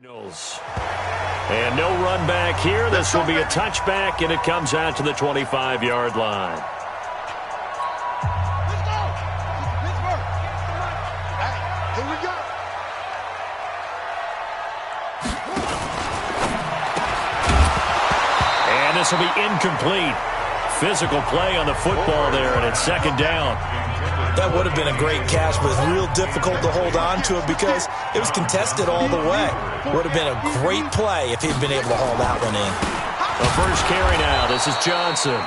Cardinals. And no run back here. This will be a touchback, and it comes out to the 25-yard line. Let's go. Pittsburgh. Hey, here we go. And this will be incomplete. Physical play on the football there, and it's second down. That would have been a great catch, but it's real difficult to hold on to it because it was contested all the way. Would have been a great play if he'd been able to haul that one in. The first carry now. This is Johnson.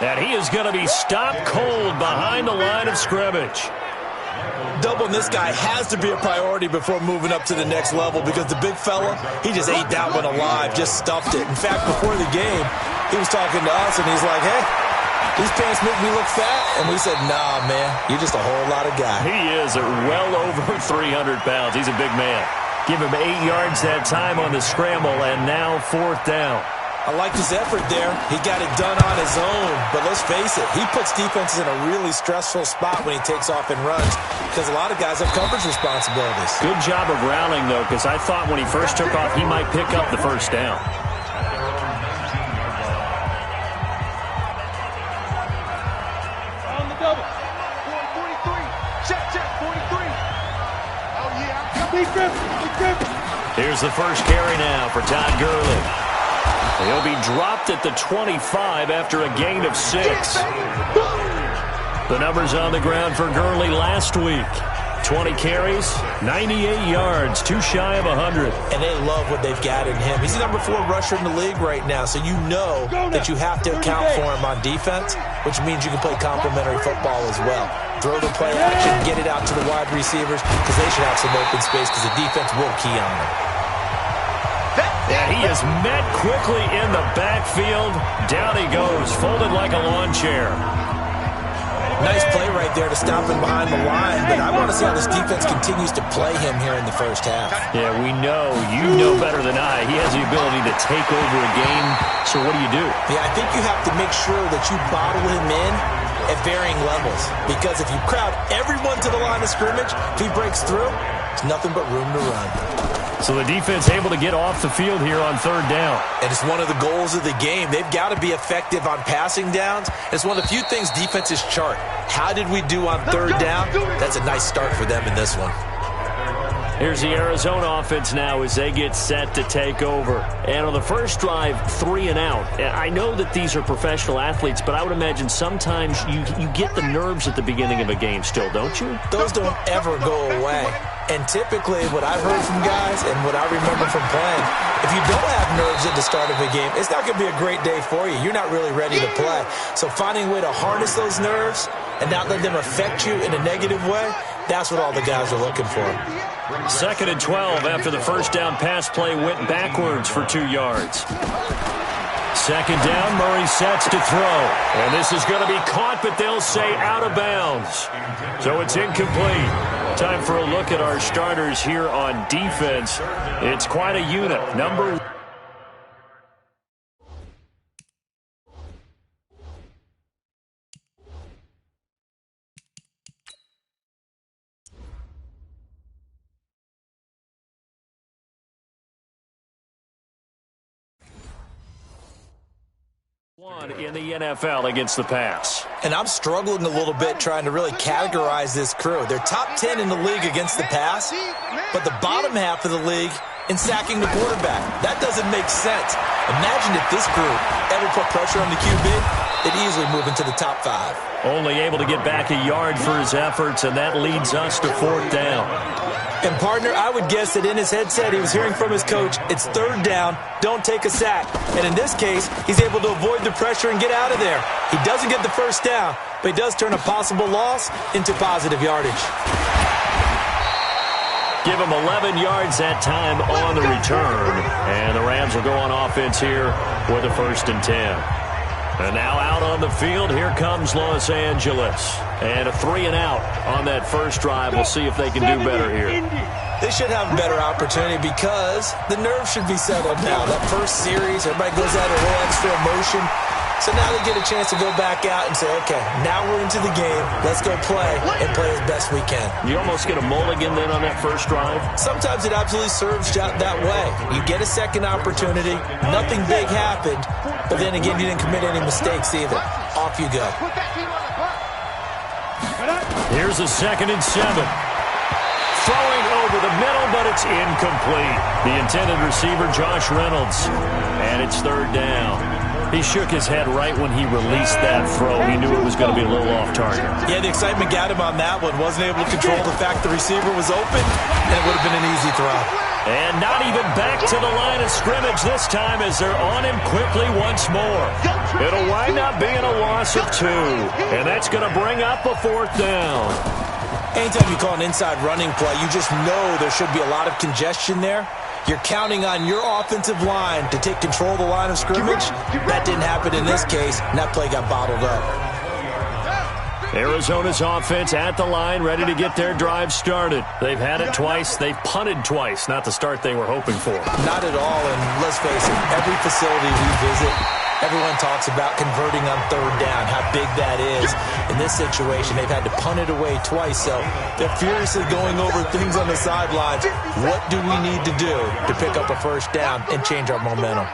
And he is going to be stopped cold behind the line of scrimmage. Doubling this guy has to be a priority before moving up to the next level because the big fella, he just ate that one alive, just stuffed it. In fact, before the game, he was talking to us, and he's like, hey, these pants make me look fat. And we said, nah, man, you're just a whole lot of guy. He is at well over 300 pounds. He's a big man. Give him 8 yards that time on the scramble, and now fourth down. I liked his effort there. He got it done on his own. But let's face it, he puts defenses in a really stressful spot when he takes off and runs because a lot of guys have coverage responsibilities. Good job of rallying, though, because I thought when he first took off, he might pick up the first down. On the double. 43. Check, 43. Oh, yeah. Big grip. Here's the first carry now for Todd Gurley. He'll be dropped at the 25 after a gain of 6. The numbers on the ground for Gurley last week. 20 carries, 98 yards, too shy of 100. And they love what they've got in him. He's the number 4 rusher in the league right now, so you know that you have to account for him on defense, which means you can play complementary football as well. Throw the play action, get it out to the wide receivers because they should have some open space because the defense will key on them. And he is met quickly in the backfield. Down he goes, folded like a lawn chair. Nice play right there to stop him behind the line, but I want to see how this defense continues to play him here in the first half. Yeah, we know. You know better than I. He has the ability to take over a game, so what do? Yeah, I think you have to make sure that you bottle him in at varying levels, because if you crowd everyone to the line of scrimmage, if he breaks through, it's nothing but room to run. So the defense able to get off the field here on third down. And it's one of the goals of the game. They've got to be effective on passing downs. It's one of the few things defenses chart. How did we do on third down? That's a nice start for them in this one. Here's the Arizona offense now as they get set to take over. And on the first drive, 3 and out. I know that these are professional athletes, but I would imagine sometimes you get the nerves at the beginning of a game still, don't you? Those don't ever go away. And typically what I've heard from guys and what I remember from playing, if you don't have nerves at the start of a game, it's not going to be a great day for you. You're not really ready to play. So finding a way to harness those nerves and not let them affect you in a negative way, that's what all the guys are looking for. 2nd and 12 after the first down pass play went backwards for 2 yards. 2nd down, Murray sets to throw. And this is going to be caught, but they'll say out of bounds. So it's incomplete. Time for a look at our starters here on defense. It's quite a unit. Number 1 in the NFL against the pass. And I'm struggling a little bit trying to really categorize this crew. They're top 10 in the league against the pass, but the bottom half of the league in sacking the quarterback. That doesn't make sense. Imagine if this group ever put pressure on the QB, they'd easily move into the top 5. Only able to get back a yard for his efforts, and that leads us to 4th down. And, partner, I would guess that in his headset he was hearing from his coach, it's 3rd down, don't take a sack. And in this case, he's able to avoid the pressure and get out of there. He doesn't get the first down, but he does turn a possible loss into positive yardage. Give him 11 yards that time on the return. And the Rams will go on offense here with a 1st and 10. And now out on the field, here comes Los Angeles. And a 3 and out on that first drive. We'll see if they can do better here. They should have a better opportunity because the nerves should be settled now. That first series, everybody goes out a little extra emotion. So now they get a chance to go back out and say, okay, now we're into the game. Let's go play and play as best we can. You almost get a mulligan then on that first drive? Sometimes it absolutely serves out that way. You get a second opportunity. Nothing big happened. But then again, you didn't commit any mistakes either. Off you go. Here's a 2nd and 7. Throwing over the middle, but it's incomplete. The intended receiver, Josh Reynolds. And it's 3rd down. He shook his head right when he released that throw. He knew it was going to be a little off target. Yeah, the excitement got him on that one. Wasn't able to control the fact the receiver was open, and it would have been an easy throw. And not even back to the line of scrimmage this time as they're on him quickly once more. It'll wind up being a loss of 2. And that's going to bring up a 4th down. Anytime you call an inside running play, you just know there should be a lot of congestion there. You're counting on your offensive line to take control of the line of scrimmage. That didn't happen in this case, and that play got bottled up. Arizona's offense at the line, ready to get their drive started. They've had it twice. They've punted twice. Not the start they were hoping for. Not at all, and let's face it, every facility we visit, everyone talks about converting on 3rd down, how big that is. In this situation, they've had to punt it away twice, so they're furiously going over things on the sidelines. What do we need to do to pick up a 1st down and change our momentum?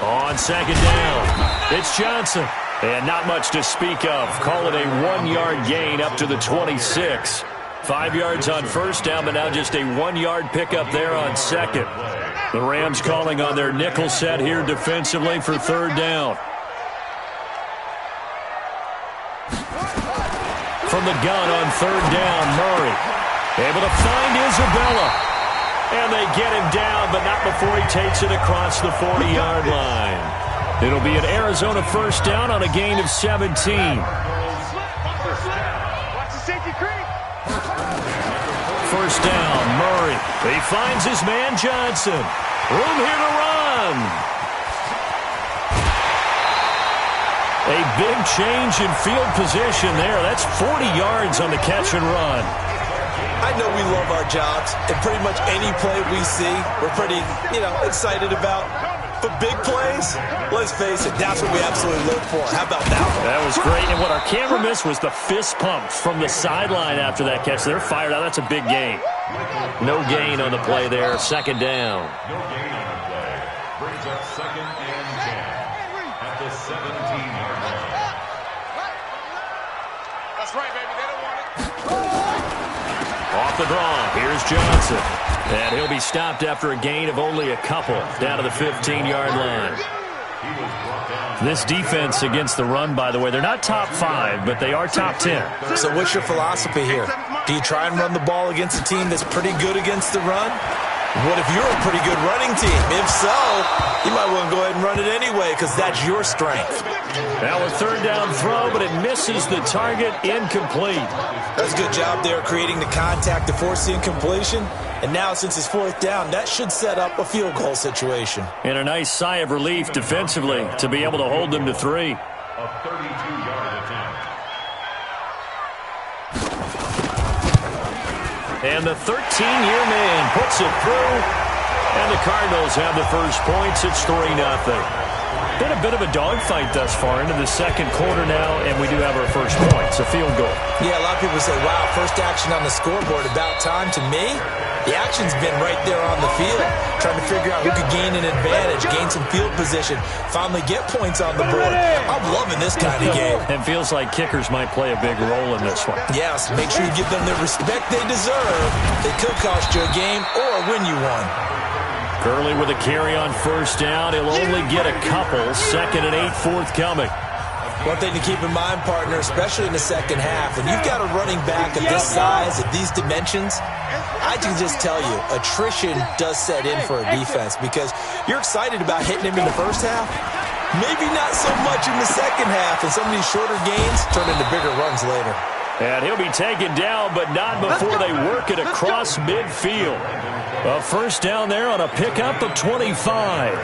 On 2nd down, it's Johnson. And not much to speak of. Call it a 1-yard gain up to the 26. 5 yards on 1st down, but now just a 1-yard pickup there on 2nd. The Rams calling on their nickel set here defensively for 3rd down. From the gun on 3rd down, Murray. Able to find Isabella. And they get him down, but not before he takes it across the 40-yard line. It'll be an Arizona 1st down on a gain of 17. Watch the safety creep. 1st down, Murray. He finds his man Johnson. Room here to run. A big change in field position there. That's 40 yards on the catch and run. I know we love our jobs, and pretty much any play we see, we're pretty, excited about. But big plays, let's face it, that's what we absolutely look for. How about that one? That was great, and what our camera missed was the fist pump from the sideline after that catch. They're fired out. That's a big gain. No gain on the play there. 2nd down. No gain on the play. Brings up 2nd and 10 at the 17-yard line. That's right, baby. They don't want it. Off the draw, here's Johnson. And he'll be stopped after a gain of only a couple down to the 15-yard line. This defense against the run, by the way, they're not top 5, but they are top 10. So what's your philosophy here? Do you try and run the ball against a team that's pretty good against the run? What if you're a pretty good running team? If so, you might want to go ahead and run it anyway because that's your strength. Now a 3rd down throw, but it misses the target. Incomplete. That's a good job there creating the contact to force the incompletion. And now, since it's 4th down, that should set up a field goal situation. And a nice sigh of relief defensively to be able to hold them to 3. A 32-yard attempt. And the 13-year man puts it through. And the Cardinals have the first points. It's 3-0. Been a bit of a dogfight thus far into the 2nd quarter now, and we do have our first points, a field goal. Yeah, a lot of people say, wow, first action on the scoreboard, about time. To me, the action's been right there on the field, trying to figure out who could gain an advantage, gain some field position, finally get points on the board. I'm loving this kind of game. It feels like kickers might play a big role in this one. Yes, make sure you give them the respect they deserve. They could cost you a game or win you one. Gurley with a carry on 1st down. He'll only get a couple. 2nd and 8 forthcoming. One thing to keep in mind, partner, especially in the second half, when you've got a running back of this size, of these dimensions, I can just tell you, attrition does set in for a defense because you're excited about hitting him in the first half. Maybe not so much in the second half, and some of these shorter gains turn into bigger runs later. And he'll be taken down, but not before they work it across midfield. A 1st down there on a pickup of 25.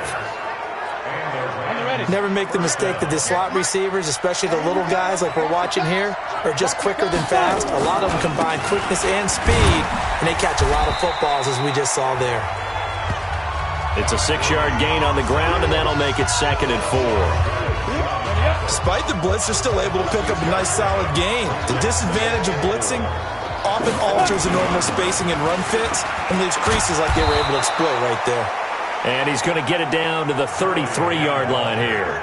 Never make the mistake that the slot receivers, especially the little guys like we're watching here, are just quicker than fast. A lot of them combine quickness and speed, and they catch a lot of footballs as we just saw there. It's a 6-yard gain on the ground, and that'll make it 2nd and 4. Despite the blitz, they're still able to pick up a nice, solid gain. The disadvantage of blitzing often alters the normal spacing and run fits and leaves creases like they were able to exploit right there. And he's going to get it down to the 33-yard line here.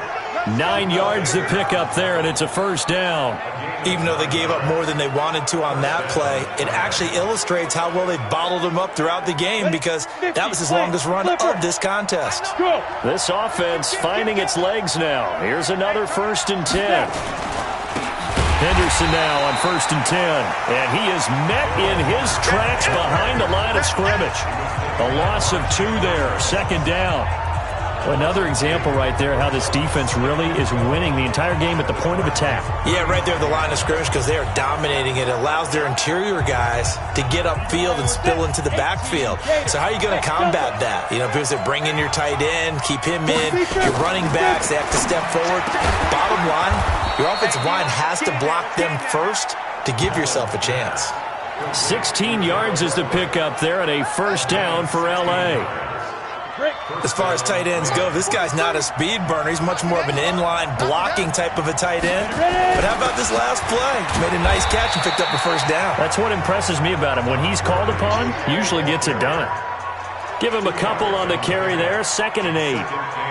9 yards to pick up there, and it's a 1st down. Even though they gave up more than they wanted to on that play, it actually illustrates how well they bottled him up throughout the game because that was his longest run of this contest. This offense finding its legs now. Here's another 1st and 10. Henderson now on 1st and 10. And he is met in his tracks behind the line of scrimmage. A loss of 2 there, 2nd down. Another example right there how this defense really is winning the entire game at the point of attack. Yeah, right there at the line of scrimmage because they are dominating it. It allows their interior guys to get upfield and spill into the backfield. So how are you going to combat that? You know, because they bring in your tight end, keep him in. Your running backs, they have to step forward. Bottom line, your offensive line has to block them first to give yourself a chance. 16 yards is the pickup there and a 1st down for L.A. As far as tight ends go, this guy's not a speed burner. He's much more of an inline blocking type of a tight end. But how about this last play? Made a nice catch and picked up a 1st down. That's what impresses me about him. When he's called upon, usually gets it done. Give him a couple on the carry there, 2nd and 8.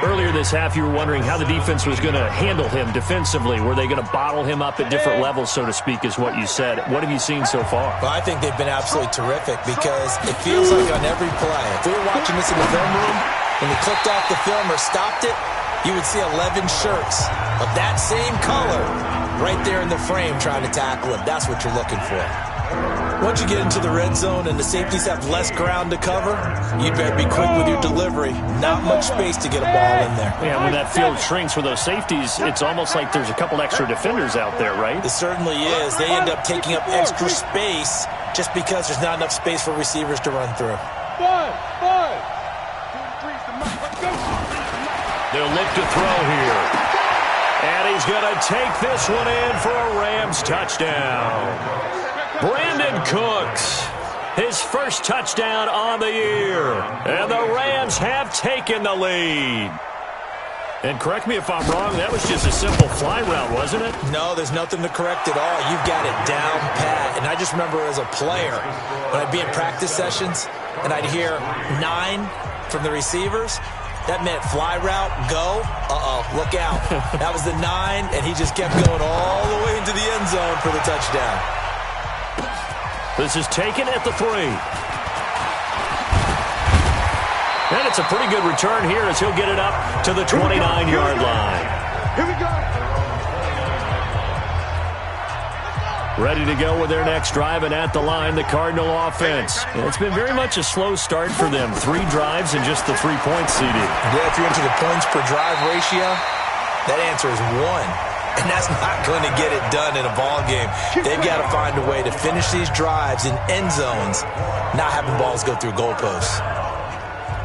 Earlier this half, you were wondering how the defense was going to handle him defensively. Were they going to bottle him up at different levels, so to speak, is what you said. What have you seen so far? Well, I think they've been absolutely terrific because it feels like on every play, if we were watching this in the film room, when they clicked off the film or stopped it, you would see 11 shirts of that same color right there in the frame trying to tackle him. That's what you're looking for. Once you get into the red zone and the safeties have less ground to cover, you better be quick with your delivery. Not much space to get a ball in there. Yeah, when that field shrinks with those safeties, it's almost like there's a couple extra defenders out there, right? It certainly is. They end up taking up extra space just because there's not enough space for receivers to run through. They'll look to throw here. And he's going to take this one in for a Rams touchdown. Brandon Cooks, his 1st touchdown on the year. And the Rams have taken the lead. And correct me if I'm wrong, that was just a simple fly route, wasn't it? No, there's nothing to correct at all. You've got it down pat. And I just remember as a player, when I'd be in practice sessions, and I'd hear 9 from the receivers, that meant fly route, go, look out. That was the 9, and he just kept going all the way into the end zone for the touchdown. This is taken at the 3. And it's a pretty good return here as he'll get it up to the 29-yard line. Here we go. Ready to go with their next drive, and at the line, the Cardinal offense. And it's been very much a slow start for them. 3 drives and just the 3 points seeded. Yeah, if you're into the points per drive ratio, that answer is 1. And that's not going to get it done in a ball game. They've got to find a way to finish these drives in end zones, not having balls go through goalposts.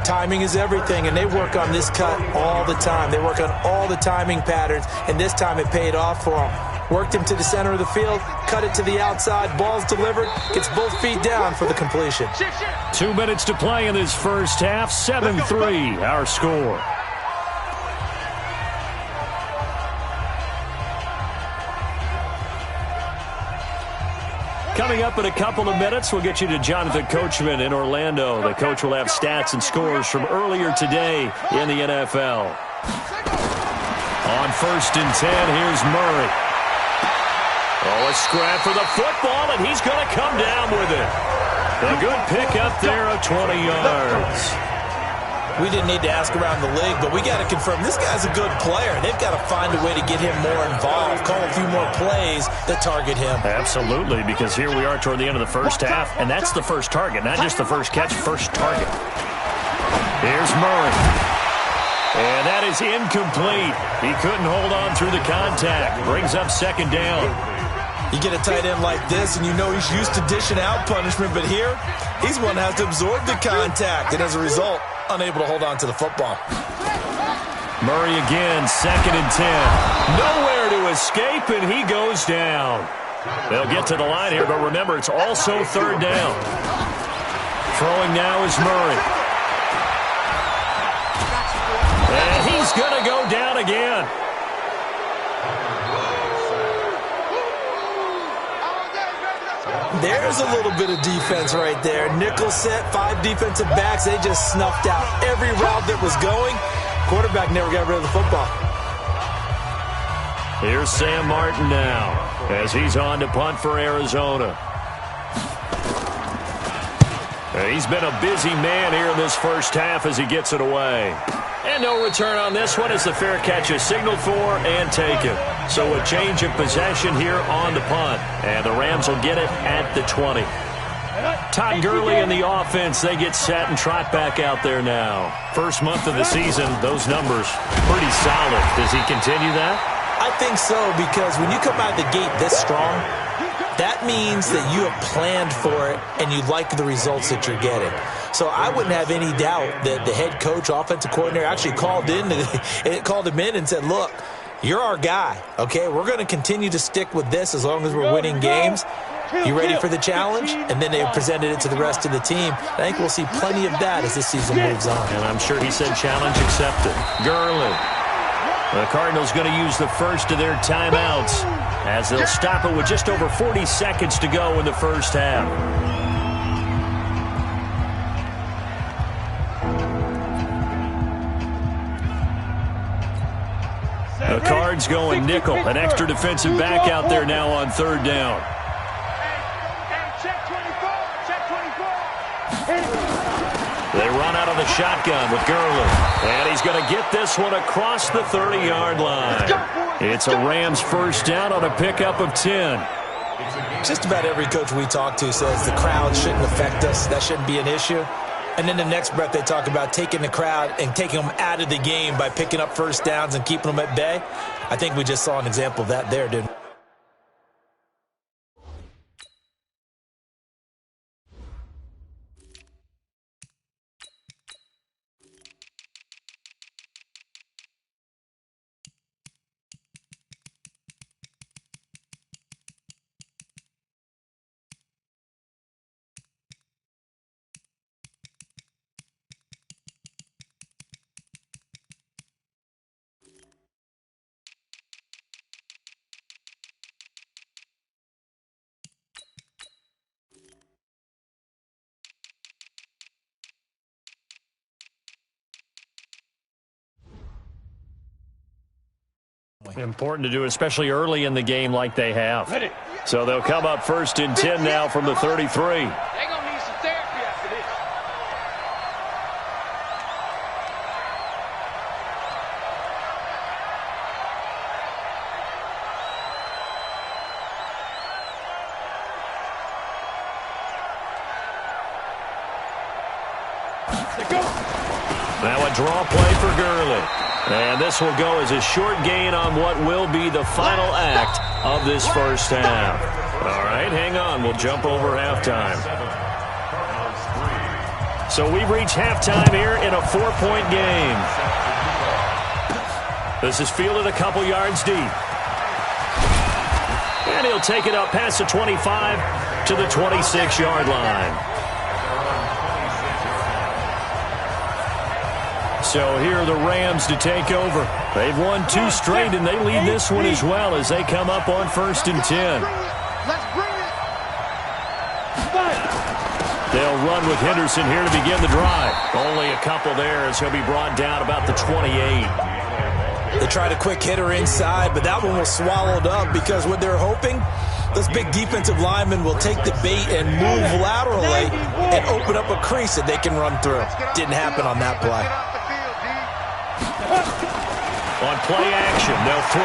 Timing is everything, and they work on this cut all the time. They work on all the timing patterns, and this time it paid off for them. Worked him to the center of the field, cut it to the outside, ball's delivered, gets both feet down for the completion. 2 minutes to play in this first half, 7-3 our score. Coming up in a couple of minutes, we'll get you to Jonathan Coachman in Orlando. The coach will have stats and scores from earlier today in the NFL. On 1st and 10, here's Murray. Oh, a scrap for the football, and he's going to come down with it. A good pickup there of 20 yards. We didn't need to ask around the league, but we got to confirm this guy's a good player. They've got to find a way to get him more involved, call a few more plays that target him. Absolutely, because here we are toward the end of the first half, and that's the first target, not just the first catch, first target. Here's Murray. And that is incomplete. He couldn't hold on through the contact. Brings up 2nd down. You get a tight end like this, and you know he's used to dishing out punishment, but here, he's one that has to absorb the contact, and as a result, unable to hold on to the football. Murray again, 2nd and 10. Nowhere to escape, and he goes down. They'll get to the line here, but remember, it's also 3rd down. Throwing now is Murray. And he's going to go down again. There's a little bit of defense right there. Nickel set, 5 defensive backs. They just snuffed out every route that was going. Quarterback never got rid of the football. Here's Sam Martin now as he's on to punt for Arizona. He's been a busy man here in this first half as he gets it away. And no return on this one as the fair catch is signaled for and taken. So a change of possession here on the punt. And the Rams will get it at the 20. Todd Gurley and the offense, they get set and trot back out there now. First month of the season, those numbers pretty solid. Does he continue that? I think so, because when you come out of the gate this strong, that means that you have planned for it and you like the results that you're getting. So I wouldn't have any doubt that the head coach, offensive coordinator, actually called him in and said, look, you're our guy, okay? We're going to continue to stick with this as long as we're winning games. You ready for the challenge? And then they presented it to the rest of the team. I think we'll see plenty of that as this season moves on. And I'm sure he said challenge accepted. Gurley. The Cardinals going to use the first of their timeouts as they'll stop it with just over 40 seconds to go in the first half. The Cards going nickel. An extra defensive back out there now on third down. They run out of the shotgun with Gurley. And he's going to get this one across the 30-yard line. It's a Rams first down on a pickup of 10. Just about every coach we talk to says the crowd shouldn't affect us. That shouldn't be an issue. And then the next breath they talk about taking the crowd and taking them out of the game by picking up first downs and keeping them at bay. I think we just saw an example of that there, didn't we? Important to do, especially early in the game like they have. So they'll come up first and 10 now from the 33. They're going to need some therapy after this. Now a draw play for Gurley. And this will go as a short gain on what will be the final act of this first half. All right, hang on. We'll jump over halftime. So we've reached halftime here in a 4-point game. This is fielded a couple yards deep. And he'll take it up past the 25 to the 26-yard line. So here are the Rams to take over. They've won 2 straight, and they lead this one as well as they come up on first and 10. They'll run with Henderson here to begin the drive. Only a couple there as he'll be brought down about the 28. They tried a quick hitter inside, but that one was swallowed up because what they're hoping, those big defensive linemen will take the bait and move laterally and open up a crease that they can run through. Didn't happen on that play. On play action, they'll throw.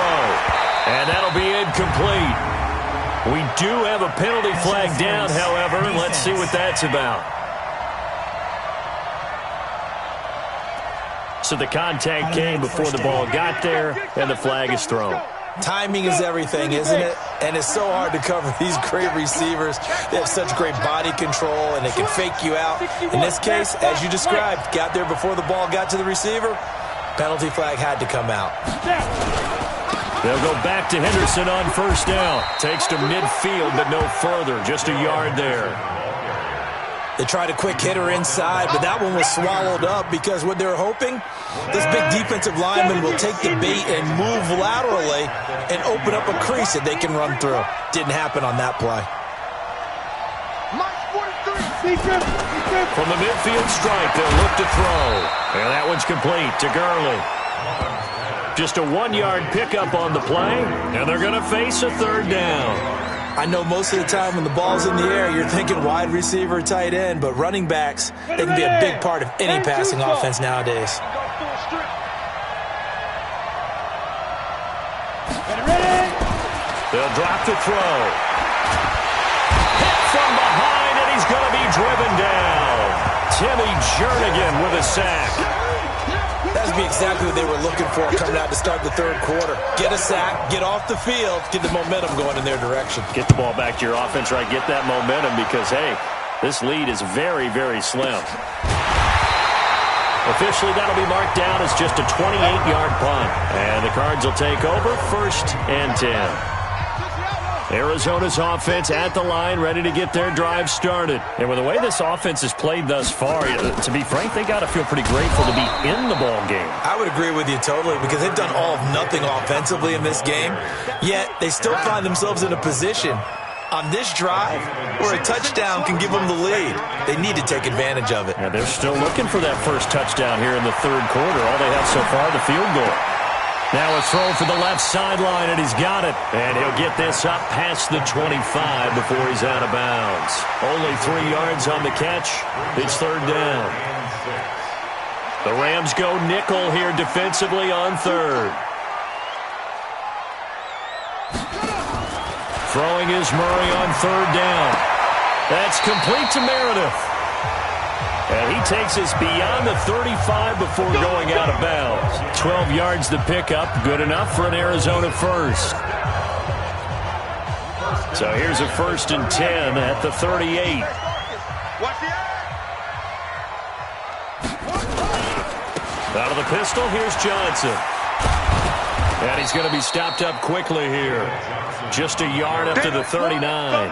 And that'll be incomplete. We do have a penalty flag down, however. Let's see what that's about. So the contact came before the ball got there, and the flag is thrown. Timing is everything, isn't it? And it's so hard to cover these great receivers. They have such great body control, and they can fake you out. In this case, as you described, got there before the ball got to the receiver. Penalty flag had to come out. They'll go back to Henderson on first down. Takes to midfield, but no further. Just a yard there. They tried a quick hitter inside, but that one was swallowed up because what they're hoping, this big defensive lineman will take the bait and move laterally and open up a crease that they can run through. Didn't happen on that play. From the midfield stripe, they'll look to throw. And that one's complete to Gurley. Just a 1-yard pickup on the play, and they're going to face a third down. I know most of the time when the ball's in the air, you're thinking wide receiver, tight end, but running backs, they can be a big part of any passing offense nowadays. They'll drop the throw. Hit from behind, and he's going to be driven down. Timmy Jernigan with a sack. That would be exactly what they were looking for coming out to start the third quarter. Get a sack, get off the field, get the momentum going in their direction. Get the ball back to your offense, right? Get that momentum because, hey, this lead is very, very slim. Officially, that'll be marked down as just a 28-yard punt. And the Cards will take over 1st and 10. Arizona's offense at the line, ready to get their drive started. And with the way this offense has played thus far, to be frank, they got to feel pretty grateful to be in the ball game. I would agree with you totally because they've done all of nothing offensively in this game, yet they still find themselves in a position on this drive where a touchdown can give them the lead. They need to take advantage of it. Yeah, they're still looking for that first touchdown here in the third quarter. All they have so far, the field goal. Now a throw for the left sideline, and he's got it. And he'll get this up past the 25 before he's out of bounds. Only 3 yards on the catch. It's third down. The Rams go nickel here defensively on third. Throwing is Murray on third down. That's complete to Meredith. And he takes us beyond the 35 before going out of bounds. 12 yards to pick up. Good enough for an Arizona first. So here's a 1st and 10 at the 38. Out of the pistol, here's Johnson. And he's going to be stopped up quickly here. Just a yard up to the 39.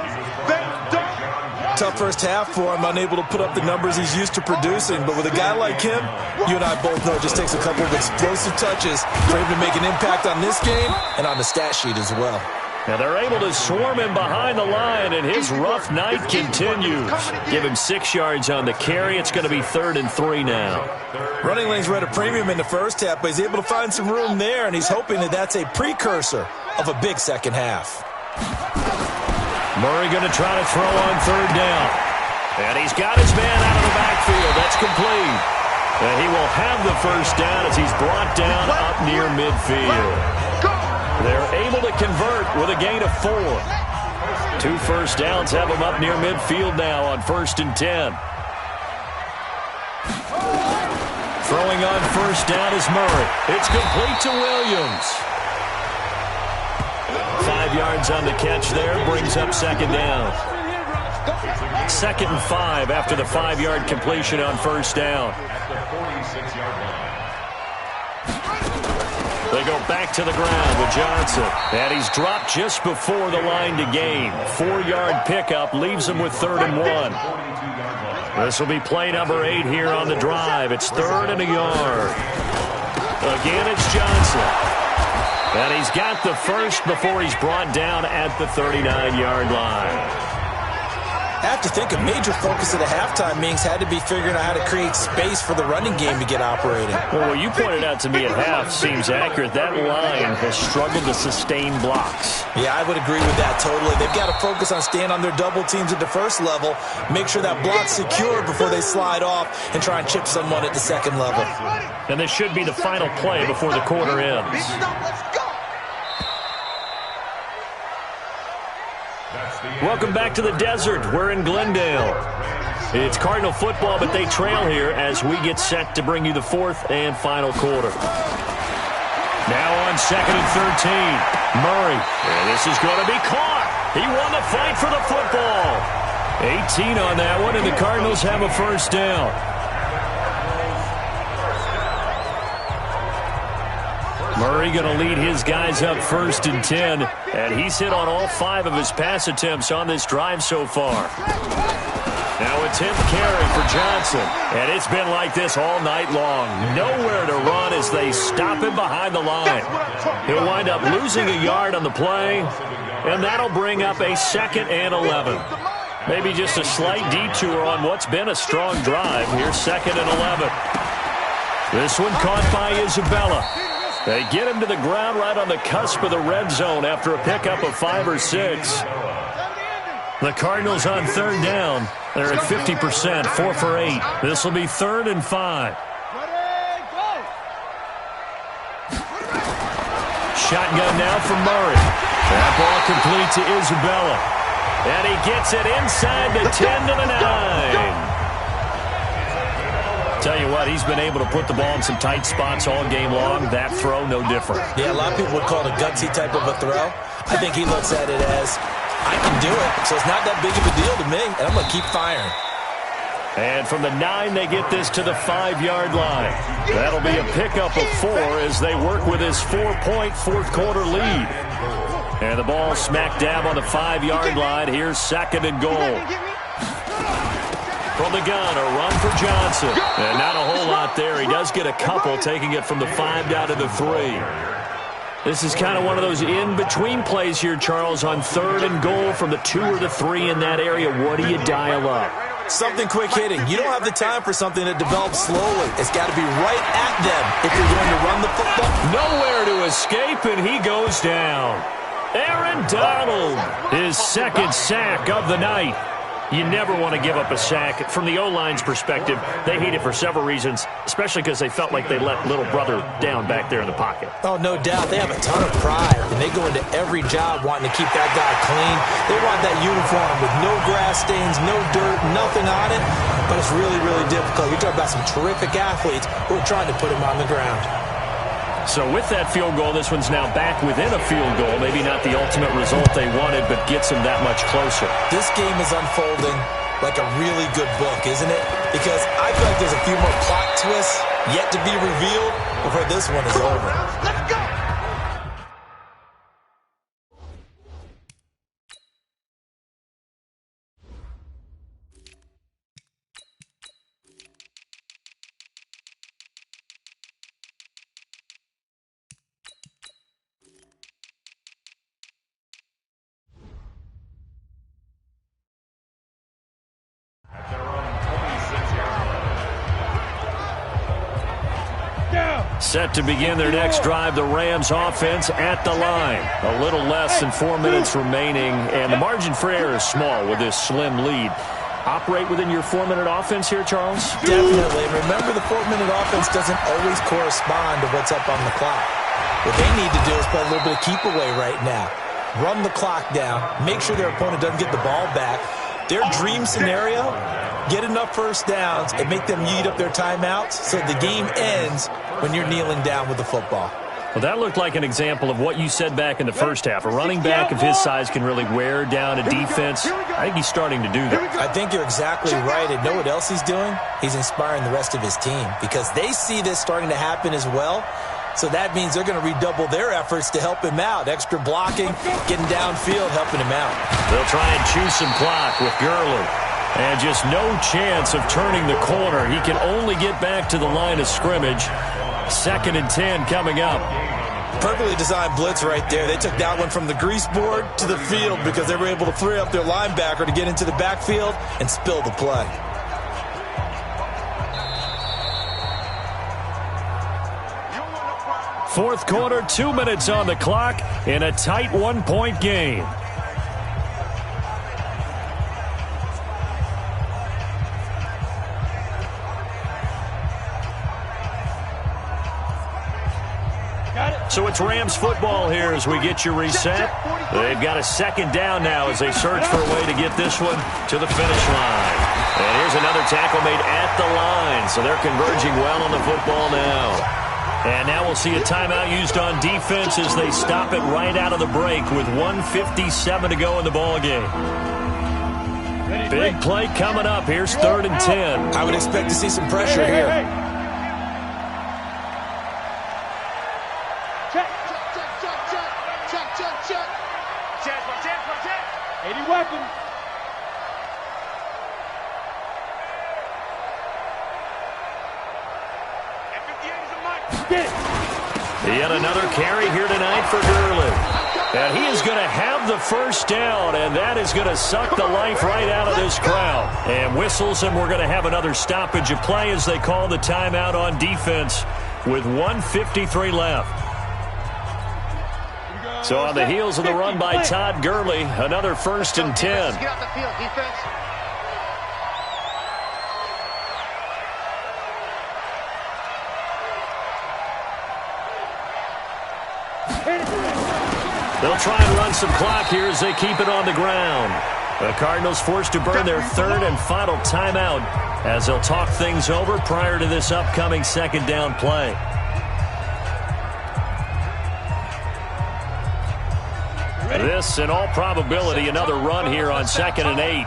Tough first half for him, unable to put up the numbers he's used to producing. But with a guy like him, you and I both know it just takes a couple of explosive touches for him to make an impact on this game and on the stat sheet as well. Now they're able to swarm him behind the line, and his rough night continues. Give him 6 yards on the carry. It's going to be 3rd and 3 now. Running lanes were at a premium in the first half, but he's able to find some room there, and he's hoping that that's a precursor of a big second half. Murray going to try to throw on third down. And he's got his man out of the backfield. That's complete. And he will have the first down as he's brought down up near midfield. They're able to convert with a gain of 4. 2 first downs have them up near midfield now on 1st and 10. Throwing on first down is Murray. It's complete to Williams. 5 yards on the catch there, brings up 2nd down. 2nd and 5 after the 5-yard completion on first down. They go back to the ground with Johnson. And he's dropped just before the line to gain. 4-yard pickup leaves him with 3rd and 1. This will be play number 8 here on the drive. It's 3rd and a yard. Again, it's Johnson. And he's got the first before he's brought down at the 39-yard line. I have to think a major focus of the halftime meetings had to be figuring out how to create space for the running game to get operating. Well, what you pointed out to me at half seems accurate. That line has struggled to sustain blocks. Yeah, I would agree with that totally. They've got to focus on staying on their double teams at the first level, make sure that block's secure before they slide off and try and chip someone at the second level. And this should be the final play before the quarter ends. Welcome back to the desert. We're in Glendale. It's Cardinal football, but they trail here as we get set to bring you the 4th and final quarter. Now on 2nd and 13. Murray. And this is going to be caught. He won the fight for the football. 18 on that one, and the Cardinals have a first down. Murray going to lead his guys up 1st and 10, and he's hit on all 5 of his pass attempts on this drive so far. Now attempt carry for Johnson. And it's been like this all night long. Nowhere to run as they stop him behind the line. He'll wind up losing a yard on the play, and that'll bring up a 2nd and 11. Maybe just a slight detour on what's been a strong drive. Here's 2nd and 11. This one caught by Isabella. They get him to the ground right on the cusp of the red zone after a pickup of 5 or 6. The Cardinals on 3rd down. They're at 50%, 4 for 8. This will be 3rd and 5. Shotgun now for Murray. That ball complete to Isabella. And he gets it inside the 10 to the 9. Tell you what, he's been able to put the ball in some tight spots all game long. That throw, no different. Yeah, a lot of people would call it a gutsy type of a throw. I think he looks at it as, I can do it, so it's not that big of a deal to me, and I'm going to keep firing. And from the 9, they get this to the 5-yard line. That'll be a pickup of 4 as they work with his 4-point fourth-quarter lead. And the ball smack dab on the 5-yard line. Here's 2nd and goal. From the gun, a run for Johnson. And not a whole lot there. He does get a couple, taking it from the 5 down to the 3. This is kind of one of those in-between plays here, Charles, on 3rd and goal from the 2 or the 3 in that area. What do you dial up? Something quick hitting. You don't have the time for something that develops slowly. It's got to be right at them if you're going to run the football. Nowhere to escape, and he goes down. Aaron Donald, his 2nd sack of the night. You never want to give up a sack. From the O-line's perspective, they hate it for several reasons, especially because they felt like they let little brother down back there in the pocket. Oh, no doubt. They have a ton of pride, and they go into every job wanting to keep that guy clean. They want that uniform with no grass stains, no dirt, nothing on it, but it's really, really difficult. You're talking about some terrific athletes who are trying to put him on the ground. So with that field goal, this one's now back within a field goal. Maybe not the ultimate result they wanted, but gets them that much closer. This game is unfolding like a really good book, isn't it? Because I feel like there's a few more plot twists yet to be revealed before this one is over. Let's go! Set to begin their next drive, the Rams offense at the line. A little less than 4 minutes remaining, and the margin for error is small with this slim lead. Operate within your 4-minute offense here, Charles? Definitely. Remember, the 4-minute offense doesn't always correspond to what's up on the clock. What they need to do is play a little bit of keep away right now. Run the clock down. Make sure their opponent doesn't get the ball back. Their dream scenario, get enough first downs and make them eat up their timeouts so the game ends when you're kneeling down with the football. Well, that looked like an example of what you said back in the first half. A running back of his size can really wear down a defense. I think he's starting to do that. I think you're exactly right. And know what else he's doing? He's inspiring the rest of his team because they see this starting to happen as well. So that means they're going to redouble their efforts to help him out. Extra blocking, getting downfield, helping him out. They'll try and chew some clock with Gurley. And just no chance of turning the corner. He can only get back to the line of scrimmage. 2nd and 10 coming up. Perfectly designed blitz right there. They took that one from the grease board to the field because they were able to free up their linebacker to get into the backfield and spill the play. Fourth quarter, 2 minutes on the clock in a tight 1-point game. So it's Rams football here as we get you reset. They've got a 2nd down now as they search for a way to get this one to the finish line. And here's another tackle made at the line. So they're converging well on the football now. And now we'll see a timeout used on defense as they stop it right out of the break with 1:57 to go in the ballgame. Big play coming up. Here's 3rd and 10. I would expect to see some pressure here. Check. 80 weapons. Yet another carry here tonight for Gurley. And he is going to have the first down, and that is going to suck the life right out of this crowd. And whistles, and we're going to have another stoppage of play as they call the timeout on defense with 1:53 left. So on the heels of the run by Todd Gurley, another 1st and 10. Get off the field, defense. They'll try and run some clock here as they keep it on the ground. The Cardinals forced to burn their 3rd and final timeout as they'll talk things over prior to this upcoming 2nd down play. This, in all probability, another run here on 2nd and 8.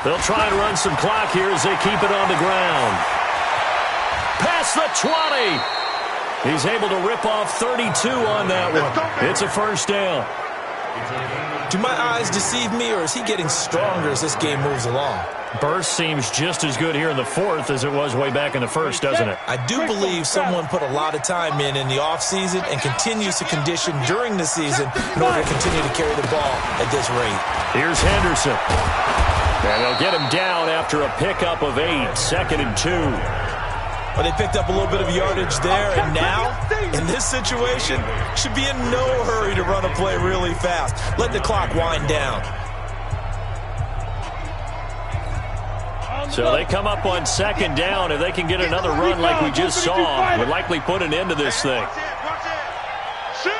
They'll try and run some clock here as they keep it on the ground. Past the 20. He's able to rip off 32 on that one. It's a 1st down. Do my eyes deceive me, or is he getting stronger as this game moves along? Burst seems just as good here in the 4th as it was way back in the 1st, doesn't it? I do believe someone put a lot of time in the offseason and continues to condition during the season in order to continue to carry the ball at this rate. Here's Henderson. And they'll get him down after a pickup of 8, 2nd and 2. Well, they picked up a little bit of yardage there, and now, in this situation, should be in no hurry to run a play really fast. Let the clock wind down. So they come up on 2nd down. If they can get another run like we just saw, would likely put an end to this thing. Watch it. Shoot.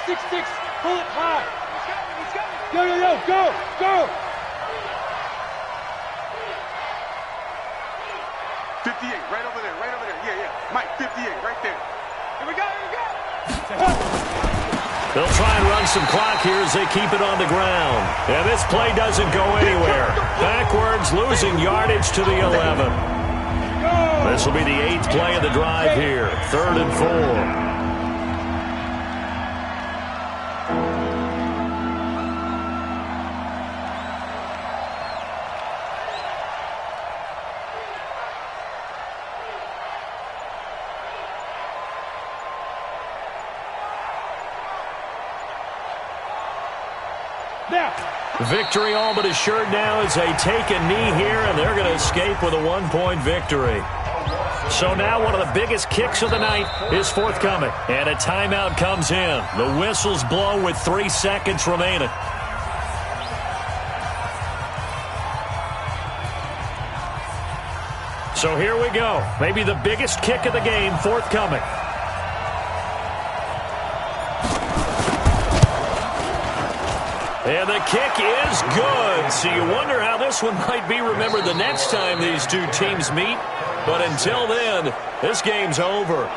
6-6. Pull it high. Go. 58, right over there. Yeah. Mike, 58, right there. Here we go. They'll try and run some clock here as they keep it on the ground. And this play doesn't go anywhere. Backwards, losing yardage to the 11. This will be the 8th play of the drive here. 3rd and 4. Victory all but assured now as they take a knee here, and they're going to escape with a 1-point victory. So now one of the biggest kicks of the night is forthcoming, and a timeout comes in. The whistles blow with 3 seconds remaining. So here we go. Maybe the biggest kick of the game forthcoming. And the kick is good. So you wonder how this one might be remembered the next time these two teams meet. But until then, this game's over.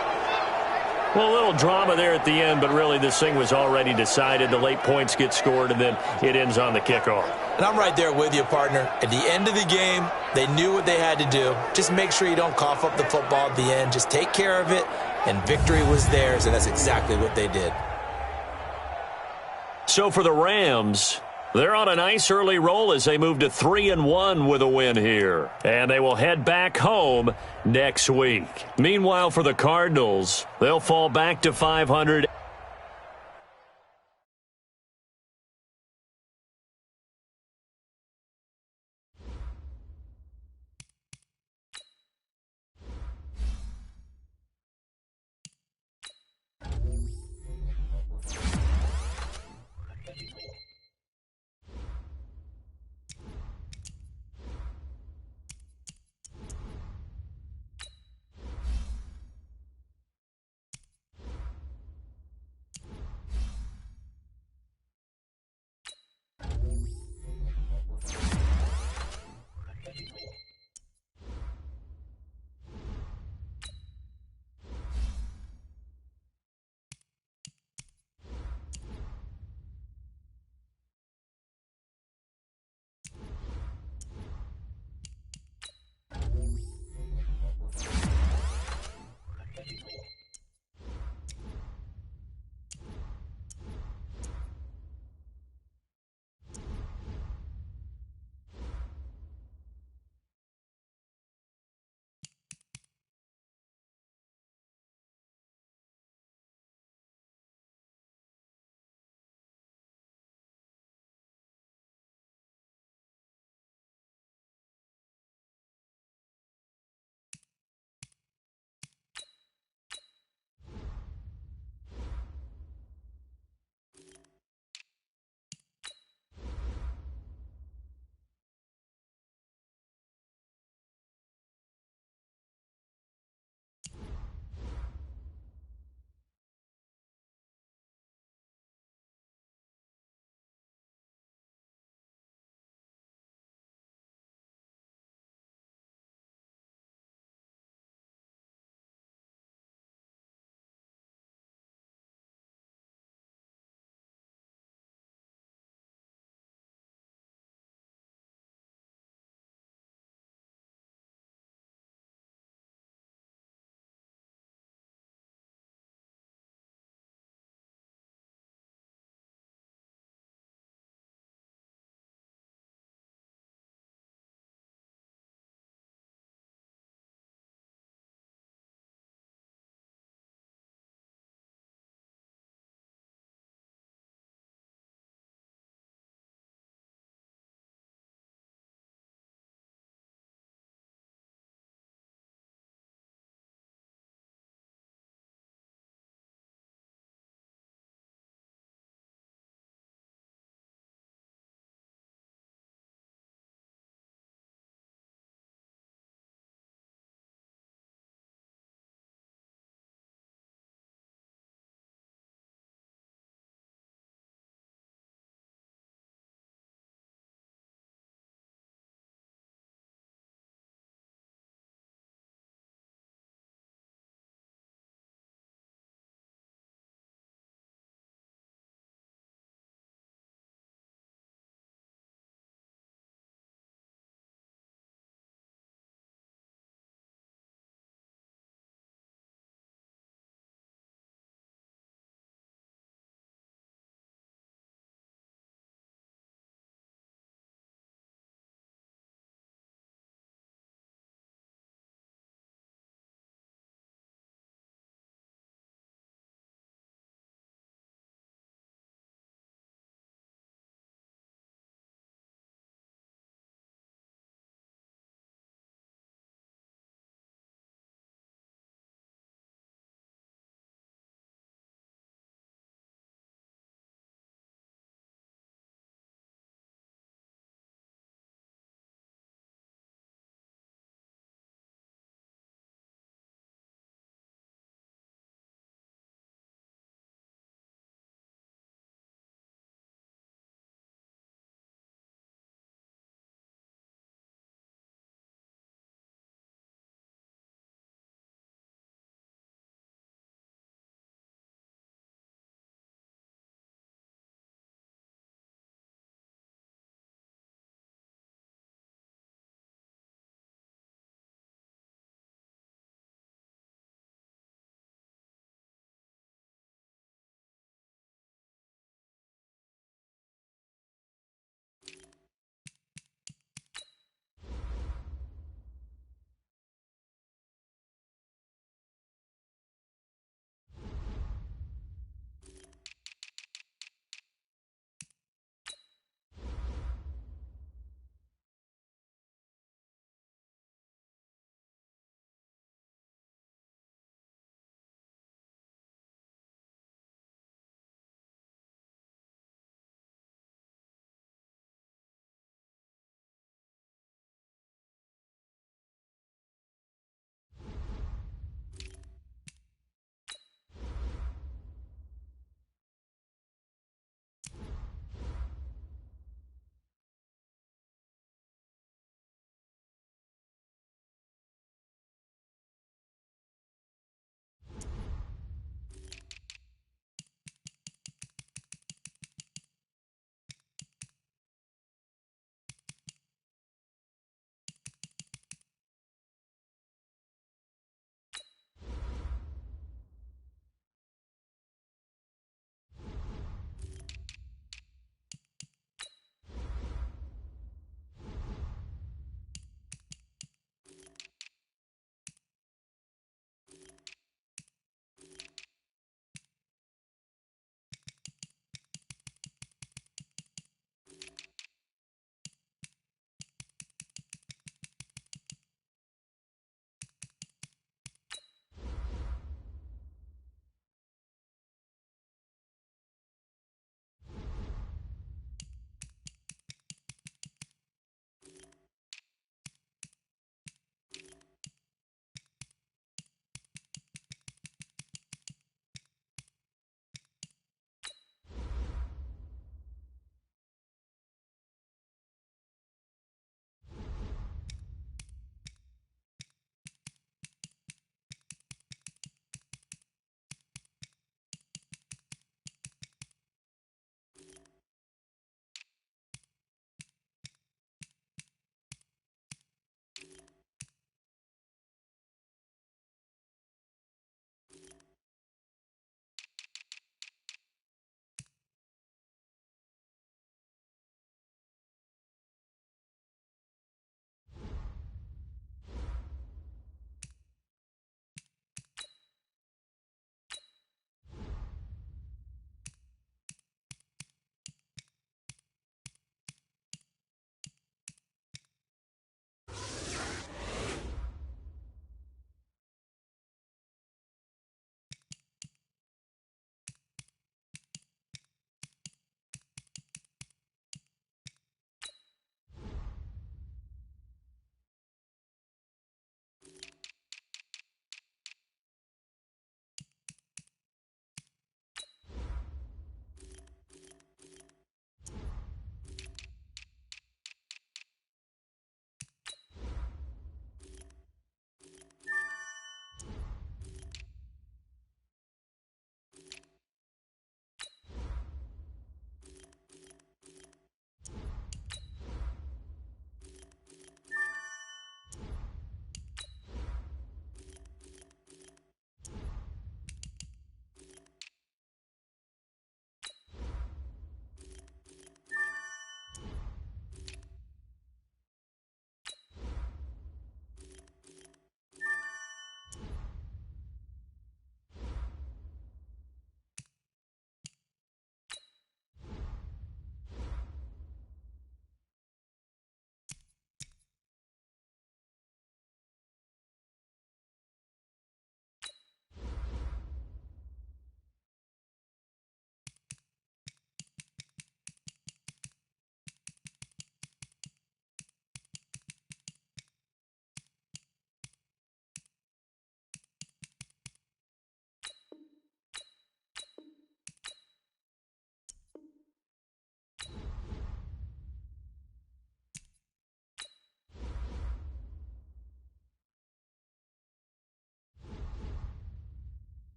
Well, a little drama there at the end, but really this thing was already decided. The late points get scored, and then it ends on the kickoff. And I'm right there with you, partner. At the end of the game, they knew what they had to do. Just make sure you don't cough up the football at the end. Just take care of it, and victory was theirs, and that's exactly what they did. So for the Rams, they're on a nice early roll as they move to 3-1 with a win here. And they will head back home next week. Meanwhile, for the Cardinals, they'll fall back to 500.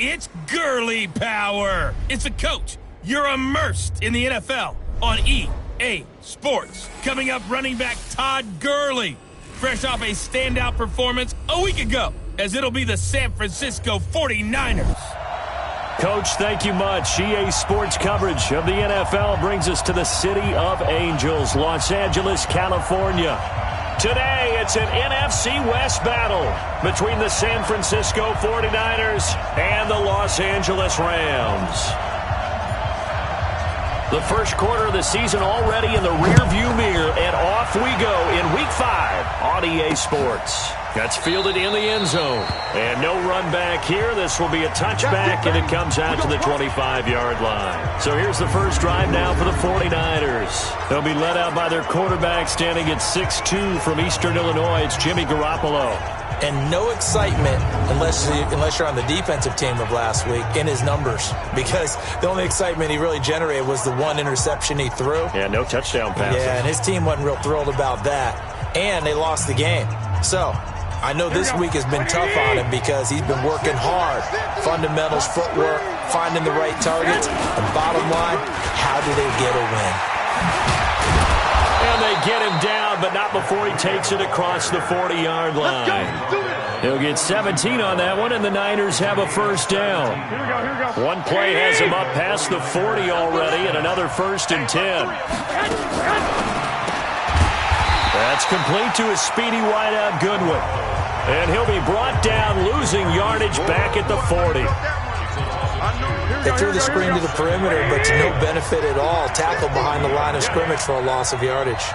It's Gurley power. It's a coach. You're immersed in the NFL on EA Sports. Coming up, running back Todd Gurley, fresh off a standout performance a week ago, as it'll be the San Francisco 49ers. Coach, thank you much. EA Sports coverage of the NFL brings us to the City of Angels, Los Angeles, California. Today, it's an NFC West battle between the San Francisco 49ers and the Los Angeles Rams. The first quarter of the season already in the rearview mirror, and off we go in Week 5 on EA Sports. That's fielded in the end zone. And no run back here. This will be a touchback, and it comes out to the 25-yard line. So here's the first drive now for the 49ers. They'll be led out by their quarterback standing at 6'2" from Eastern Illinois. It's Jimmy Garoppolo. And no excitement unless you're on the defensive team of last week in his numbers, because the only excitement he really generated was the one interception he threw. Yeah, no touchdown passes. Yeah, and his team wasn't real thrilled about that. And they lost the game. So I know this week has been tough on him because he's been working hard. Fundamentals, footwork, finding the right targets. And bottom line, how do they get a win? And they get him down, but not before he takes it across the 40-yard line. He'll get 17 on that one, and the Niners have a first down. One play has him up past the 40 already, and another 1st and 10. That's complete to a speedy wideout Goodwin. And he'll be brought down, losing yardage back at the 40. They threw the screen to the perimeter, but to no benefit at all. Tackle behind the line of scrimmage for a loss of yardage.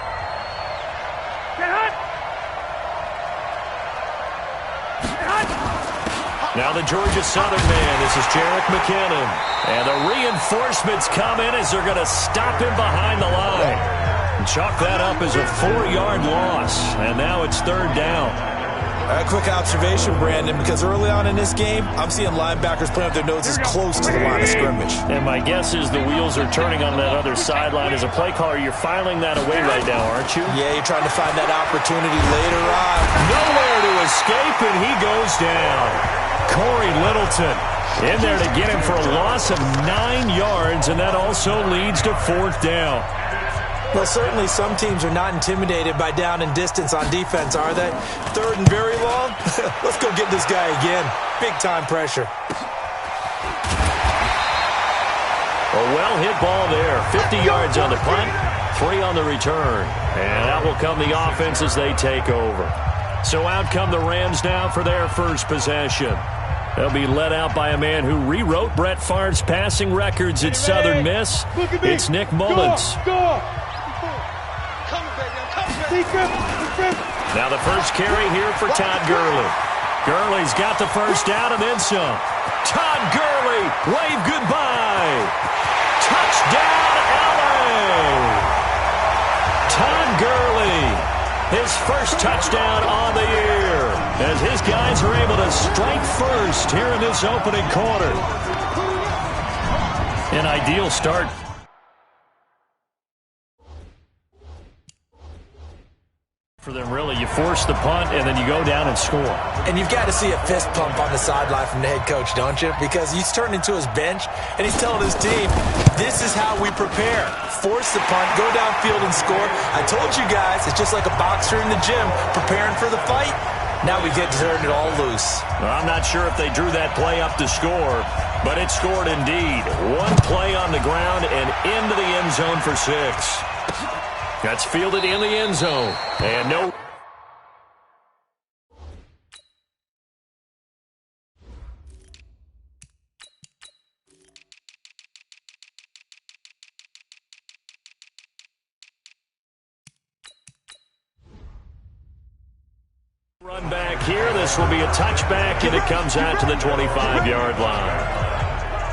Now the Georgia Southern man. This is Jerick McKinnon. And the reinforcements come in as they're going to stop him behind the line. And chalk that up as a 4-yard loss. And now it's 3rd down. A quick observation, Brandon, because early on in this game, I'm seeing linebackers putting up their noses close to the line of scrimmage. And my guess is the wheels are turning on that other sideline. As a play caller, you're filing that away right now, aren't you? Yeah, you're trying to find that opportunity later on. Nowhere to escape, and he goes down. Corey Littleton in there to get him for a loss of 9 yards, and that also leads to 4th down. Well, certainly some teams are not intimidated by down and distance on defense, are they? 3rd and very long? Let's go get this guy again. Big-time pressure. A well-hit ball there. 50 yards on the punt, 3 on the return. And out will come the offense as they take over. So out come the Rams now for their first possession. They'll be led out by a man who rewrote Brett Favre's passing records at Southern Miss. It's Nick Mullins. Now the first carry here for Todd Gurley. Gurley's got the first down and then some. Todd Gurley, wave goodbye. Touchdown, LA. Todd Gurley, his first touchdown on the year, as his guys are able to strike first here in this opening quarter. An ideal start for them, really. You force the punt, and then you go down and score. And you've got to see a fist pump on the sideline from the head coach, don't you? Because he's turned into his bench, and he's telling his team, this is how we prepare. Force the punt, go downfield and score. I told you guys, it's just like a boxer in the gym preparing for the fight. Now we get to turn it all loose. Well, I'm not sure if they drew that play up to score, but it scored indeed. One play on the ground and into the end zone for 6. That's fielded in the end zone. And no. Run back here. This will be a touchback, and it comes out to the 25-yard line.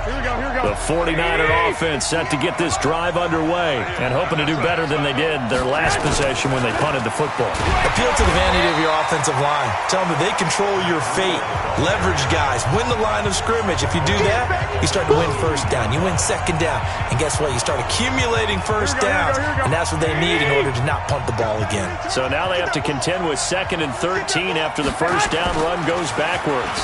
The 49er offense set to get this drive underway and hoping to do better than they did their last possession when they punted the football. Appeal to the vanity of your offensive line. Tell them that they control your fate. Leverage guys. Win the line of scrimmage. If you do that, you start to win first down. You win second down. And guess what? You start accumulating first downs, and that's what they need in order to not punt the ball again. So now they have to contend with 2nd and 13 after the first down run goes backwards.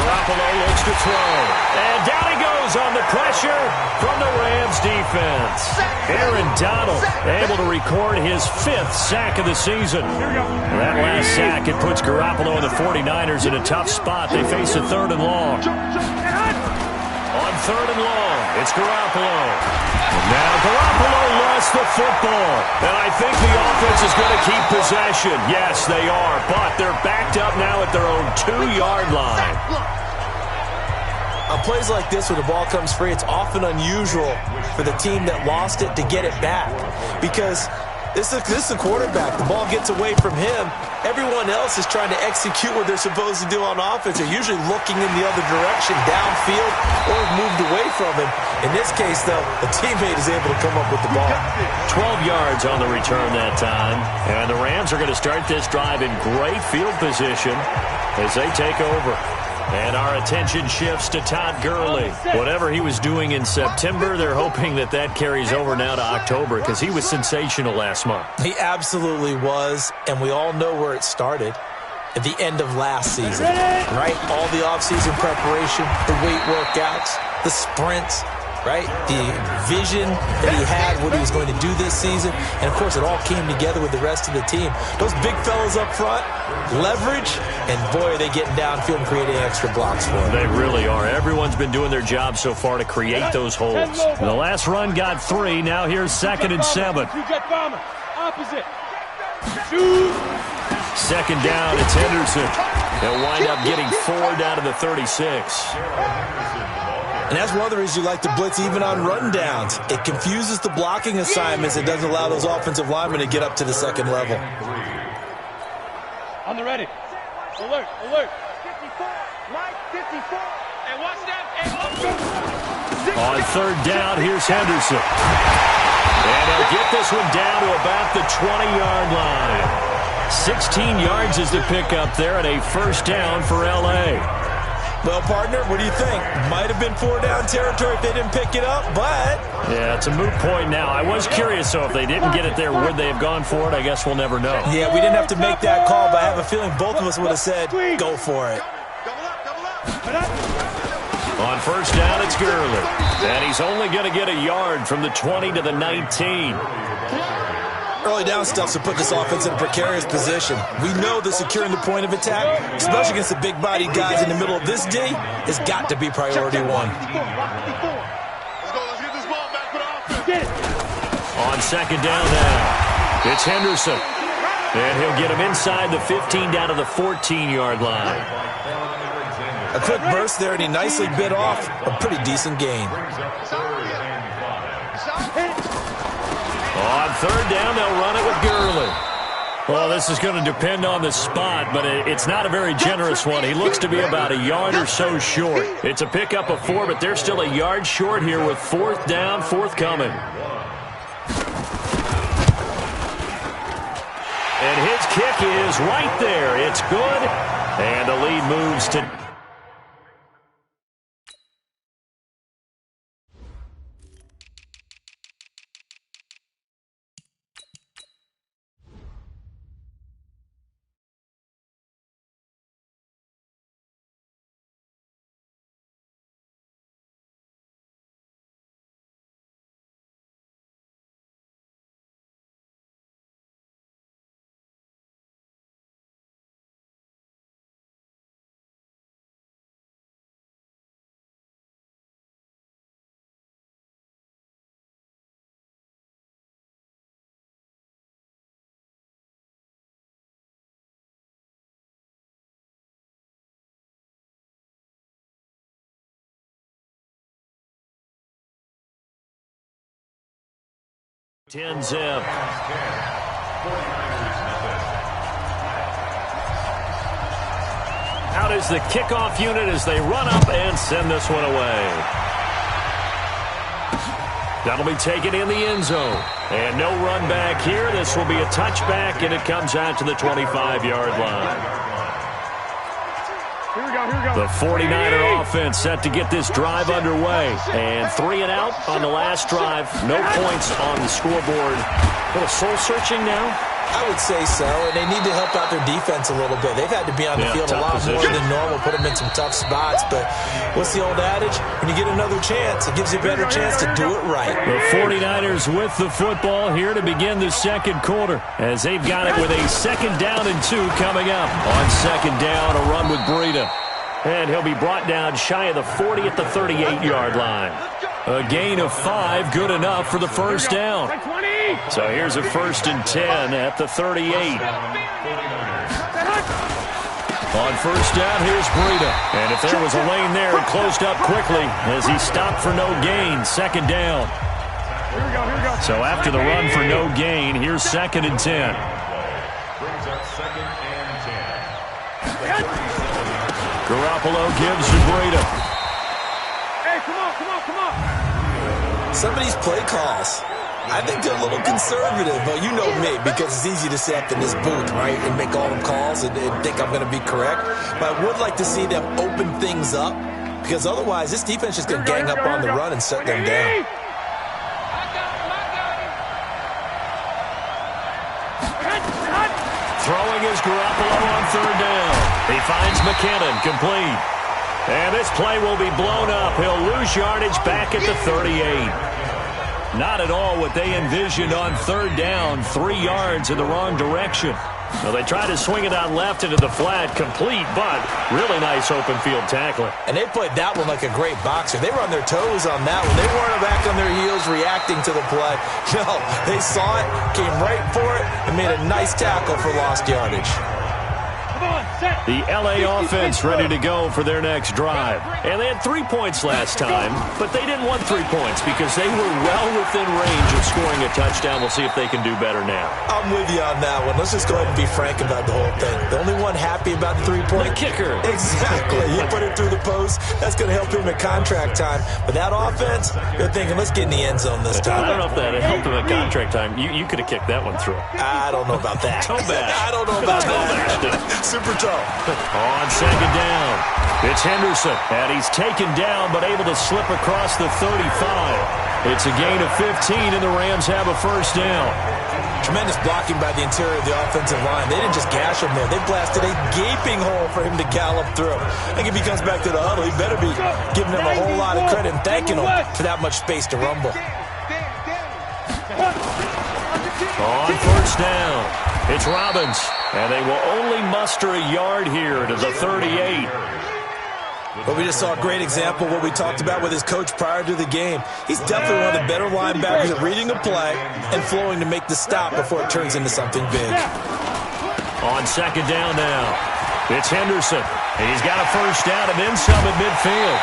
Garoppolo looks to throw. And down he goes on the pressure from the Rams defense. Aaron Donald able to record his 5th sack of the season. That last sack, it puts Garoppolo and the 49ers in a tough spot. They face a 3rd and long. On 3rd and long, it's Garoppolo. And now Garoppolo lost the football. And I think the offense is going to keep possession. Yes, they are. But they're backed up now at their own 2-yard line. On plays like this, when the ball comes free, it's often unusual for the team that lost it to get it back. Because this is a quarterback. The ball gets away from him. Everyone else is trying to execute what they're supposed to do on offense. They're usually looking in the other direction, downfield, or moved away from him. In this case, though, the teammate is able to come up with the ball. 12 yards on the return that time. And the Rams are going to start this drive in great field position as they take over. And our attention shifts to Todd Gurley. Whatever he was doing in September, they're hoping that that carries over now to October because he was sensational last month. He absolutely was, and we all know where it started. At the end of last season, right? All the offseason preparation, the weight workouts, the sprints, right? The vision that he had, what he was going to do this season. And, of course, it all came together with the rest of the team. Those big fellas up front, leverage, and, boy, are they getting downfield and creating extra blocks for him. They really are. Everyone's been doing their job so far to create those holes. The last run got 3. Now here's 2nd and 7. Opposite. 2nd down, it's Henderson. They'll wind up getting 4 down to the 36. And that's one of the reasons you like to blitz even on rundowns. It confuses the blocking assignments. It doesn't allow those offensive linemen to get up to the 2nd level. On the ready. Alert, alert. 54, Mike, 54. And watch that. On 3rd down, here's Henderson. And they'll get this one down to about the 20-yard line. 16 yards is the pickup there and a 1st down for L.A. Well, partner, what do you think? Might have been 4-down territory if they didn't pick it up, but... Yeah, it's a moot point now. I was curious, so if they didn't get it there, would they have gone for it? I guess we'll never know. Yeah, we didn't have to make that call, but I have a feeling both of us would have said, go for it. On 1st down, it's Gurley. And he's only going to get a yard from the 20 to the 19. Early down stuff to put this offense in a precarious position. We know that securing the point of attack, especially against the big-bodied guys in the middle of this D, has got to be priority 1. Let's get this ball back for the offense. On 2nd down now, it's Henderson. And he'll get him inside the 15 down to the 14-yard line. A quick burst there, and he nicely bit off a pretty decent gain. On 3rd down, they'll run it with Gurley. Well, this is going to depend on the spot, but it's not a very generous one. He looks to be about a yard or so short. It's a pickup of 4, but they're still a yard short here with 4th down, forthcoming. And his kick is right there. It's good, and the lead moves to... Ten zip. Out is the kickoff unit as they run up and send this one away. That'll be taken in the end zone. And no run back here. This will be a touchback, and it comes out to the 25-yard line. Here we go, here we go. The 49er offense set to get this drive underway. And 3 and out on the last drive. No points on the scoreboard. A little soul-searching now. I would say so, and they need to help out their defense a little bit. They've had to be on the field a lot more than normal, put them in some tough spots. But what's the old adage? When you get another chance, it gives you a better chance to do it right. The 49ers with the football here to begin the second quarter, as they've got it with a 2nd down and 2 coming up. On 2nd down, a run with Breida. And he'll be brought down shy of the 40 at the 38-yard line. A gain of 5, good enough for the first down. So here's a 1st and 10 at the 38. On 1st down, here's Breida. And if there was a lane there, it closed up quickly as he stopped for no gain. 2nd down. So after the run for no gain, here's 2nd and 10. Brings up 2nd and 10. Garoppolo gives to Breida. Hey, come on. Some of these play calls, I think they're a little conservative, but you know me, because it's easy to sit up in this booth, right, and make all them calls and think I'm going to be correct. But I would like to see them open things up, because otherwise this defense is going to gang up on the run and shut them down. Throwing is Garoppolo on 3rd down. He finds McKinnon, complete. And this play will be blown up. He'll lose yardage back at the 38. Not at all what they envisioned on 3rd down. 3 yards in the wrong direction. Well, they tried to swing it out left into the flat, complete, but really nice open field tackling. And they played that one like a great boxer. They were on their toes on that one. They weren't back on their heels reacting to the play. No, they saw it, came right for it, and made a nice tackle for lost yardage. The L.A. offense ready to go for their next drive. And they had 3 points last time, but they didn't want 3 points because they were well within range of scoring a touchdown. We'll see if they can do better now. I'm with you on that one. Let's just go ahead and be frank about the whole thing. The only one happy about the 3-point? The kicker. Exactly. You put it through the post. That's going to help him at contract time. But that offense, they're thinking, let's get in the end zone this time. I don't know if that helped him at contract time. You could have kicked that one through. I don't know about that. Toe bash. I don't know about that. Super toe. On 2nd down, it's Henderson, and he's taken down but able to slip across the 35. It's a gain of 15, and the Rams have a 1st down. Tremendous blocking by the interior of the offensive line. They didn't just gash him there. They blasted a gaping hole for him to gallop through. I think if he comes back to the huddle, he better be giving him a whole lot of credit and thanking him for that much space to rumble. On 1st down, it's Robbins, and they will only muster a yard here to the 38. But we just saw a great example of what we talked about with his coach prior to the game. He's definitely one of the better linebackers at reading a play and flowing to make the stop before it turns into something big. On 2nd down now, it's Henderson. He's got a 1st down and then some at midfield.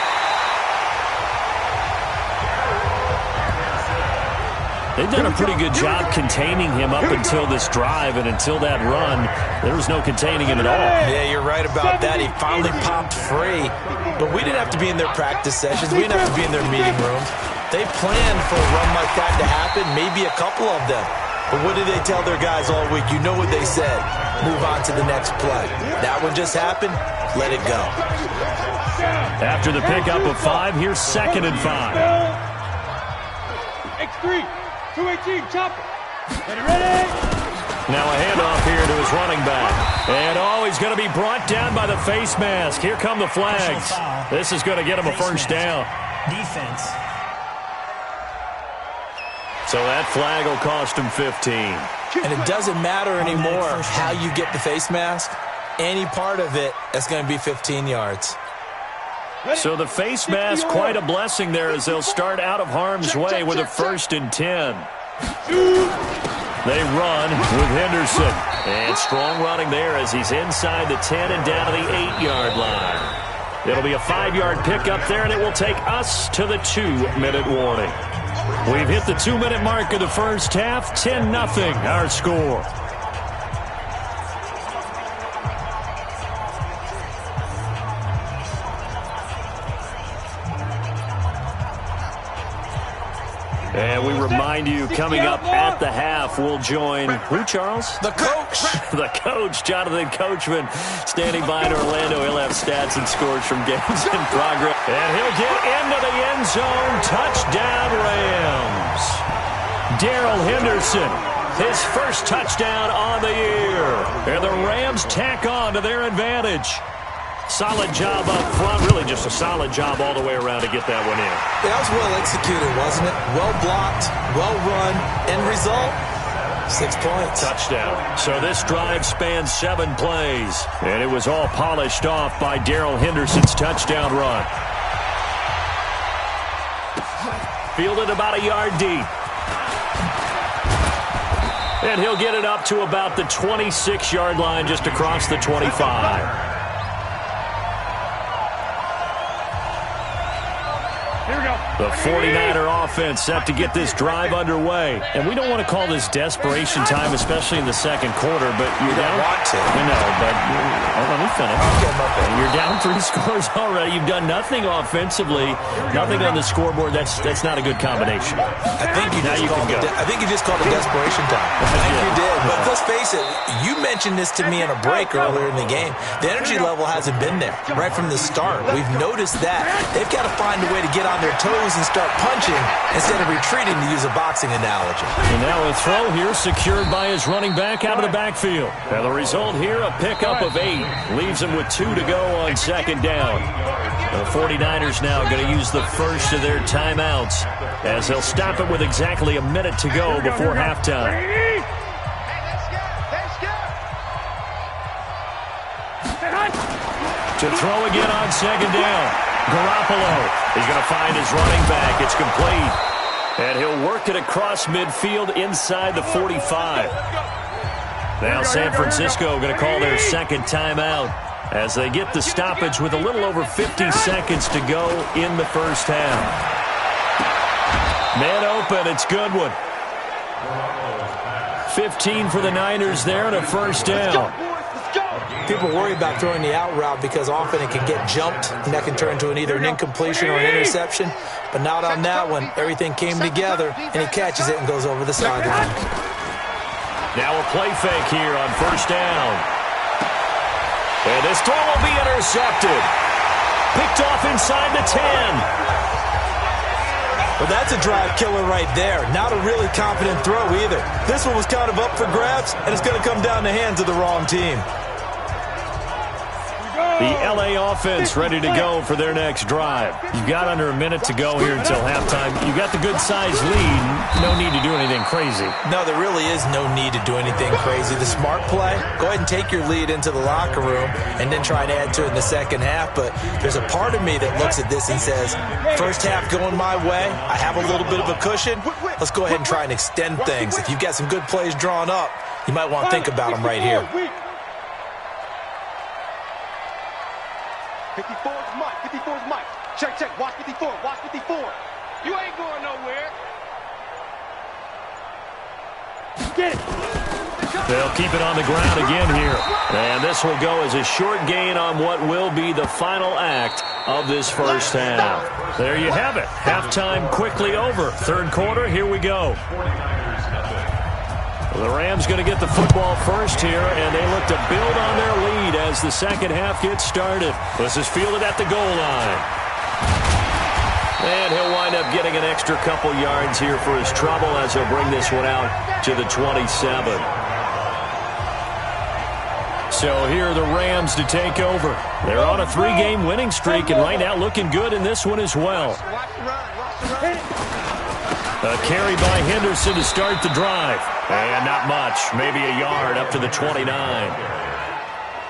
They've done a pretty good job containing him up until this drive, and until that run, there was no containing him at all. Yeah, you're right about that. He finally popped free. But we didn't have to be in their practice sessions. We didn't have to be in their meeting rooms. They planned for a run like that to happen, maybe a couple of them. But what did they tell their guys all week? You know what they said. Move on to the next play. That one just happened. Let it go. After the pickup of 5, here's 2nd and 5. X3. 218, chopper. Ready? Now a handoff here to his running back. And, he's going to be brought down by the face mask. Here come the flags. This is going to get him a 1st down. Defense. So that flag will cost him 15. And it doesn't matter anymore how you get the face mask. Any part of it, that's going to be 15 yards. So the face mask, quite a blessing there as they'll start out of harm's way with a 1st and 10. They run with Henderson. And strong running there as he's inside the 10 and down to the 8-yard line. It'll be a 5-yard pickup there, and it will take us to the 2-minute warning. We've hit the 2-minute mark of the first half. 10-0 our score. And we remind you, coming up at the half, we'll join who, Charles? The coach. The coach, Jonathan Coachman, standing by in Orlando. He'll have stats and scores from games in progress. And he'll get into the end zone. Touchdown, Rams. Darrell Henderson his first touchdown on the year. And the Rams tack on to their advantage. Solid job up front, really just a solid job all the way around to get that one in. Yeah, that was well executed, wasn't it? Well blocked, well run. End result, 6 points. Touchdown. So this drive spans 7 plays. And it was all polished off by Darrell Henderson's touchdown run. Fielded about a yard deep. And he'll get it up to about the 26-yard line, just across the 25. The 49er offense set to get this drive underway. And we don't want to call this desperation time, especially in the second quarter, but you're down. Want to. I know, but let me finish. Okay. You're down 3 scores already. You've done nothing offensively, nothing on the scoreboard. That's not a good combination. I think you just called it desperation time. I think you did. But let's face it, you mentioned this to me in a break earlier in the game. The energy level hasn't been there right from the start. We've noticed that. They've got to find a way to get on their toes and start punching instead of retreating, to use a boxing analogy. And now a throw here secured by his running back out of the backfield. And the result here, a pickup of 8. Leaves him with 2 to go on second down. The 49ers now going to use the first of their timeouts as they'll stop it with exactly a minute to go before halftime. To throw again on second down. Garoppolo is going to find his running back. It's complete. And he'll work it across midfield inside the 45. Now San Francisco going to call their second timeout as they get the stoppage with a little over 50 seconds to go in the first half. Man open, it's Goodwin. 15 for the Niners there and a first down. People worry about throwing the out route because often it can get jumped, and that can turn into either an incompletion or an interception. But not on that one. Everything came together, and he catches it and goes over the sideline. Now a play fake here on first down. And this throw will be intercepted. Picked off inside the 10. Well, that's a drive killer right there. Not a really confident throw either. This one was kind of up for grabs, and it's going to come down the hands of the wrong team. The LA offense ready to go for their next drive. You've got under a minute to go here until halftime. You've got the good-sized lead. No need to do anything crazy. No, there really is no need to do anything crazy. The smart play, go ahead and take your lead into the locker room and then try and add to it in the second half. But there's a part of me that looks at this and says, first half going my way, I have a little bit of a cushion. Let's go ahead and try and extend things. If you've got some good plays drawn up, you might want to think about them right here. 54's Mike. 54's Mike. Check. Watch 54. Watch 54. You ain't going nowhere. Get it. They'll keep it on the ground again here. And this will go as a short gain on what will be the final act of this first half. There you have it. Halftime quickly over. Third quarter, here we go. The Rams going to get the football first here, and they look to build on their lead as the second half gets started. This is fielded at the goal line. And he'll wind up getting an extra couple yards here for his trouble as he'll bring this one out to the 27. So here are the Rams to take over. They're on a 3-game winning streak, and right now looking good in this one as well. A carry by Henderson to start the drive. And not much, maybe a yard up to the 29.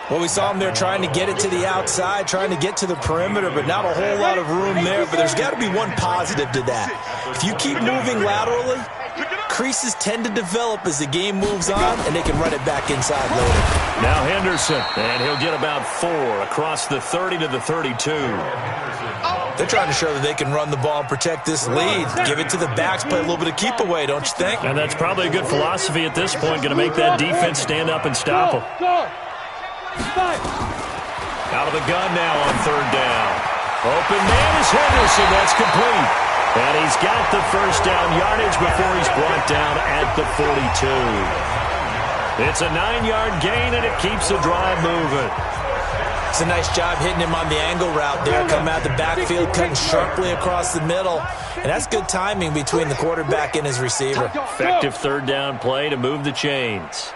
Well, we saw him there trying to get it to the outside, trying to get to the perimeter, but not a whole lot of room there. But there's got to be one positive to that. If you keep moving laterally, creases tend to develop as the game moves on, and they can run it back inside later. Now Henderson, and he'll get about 4 across the 30 to the 32. They're trying to show that they can run the ball and protect this lead. Give it to the backs, play a little bit of keep away, don't you think? And that's probably a good philosophy at this point, going to make that defense stand up and stop them. Out of the gun now on third down. Open man is Henderson. That's complete. And he's got the first down yardage before he's brought down at the 42. It's a 9-yard gain, and it keeps the drive moving. It's a nice job hitting him on the angle route there. Coming out the backfield, cutting sharply across the middle. And that's good timing between the quarterback and his receiver. Effective third down play to move the chains.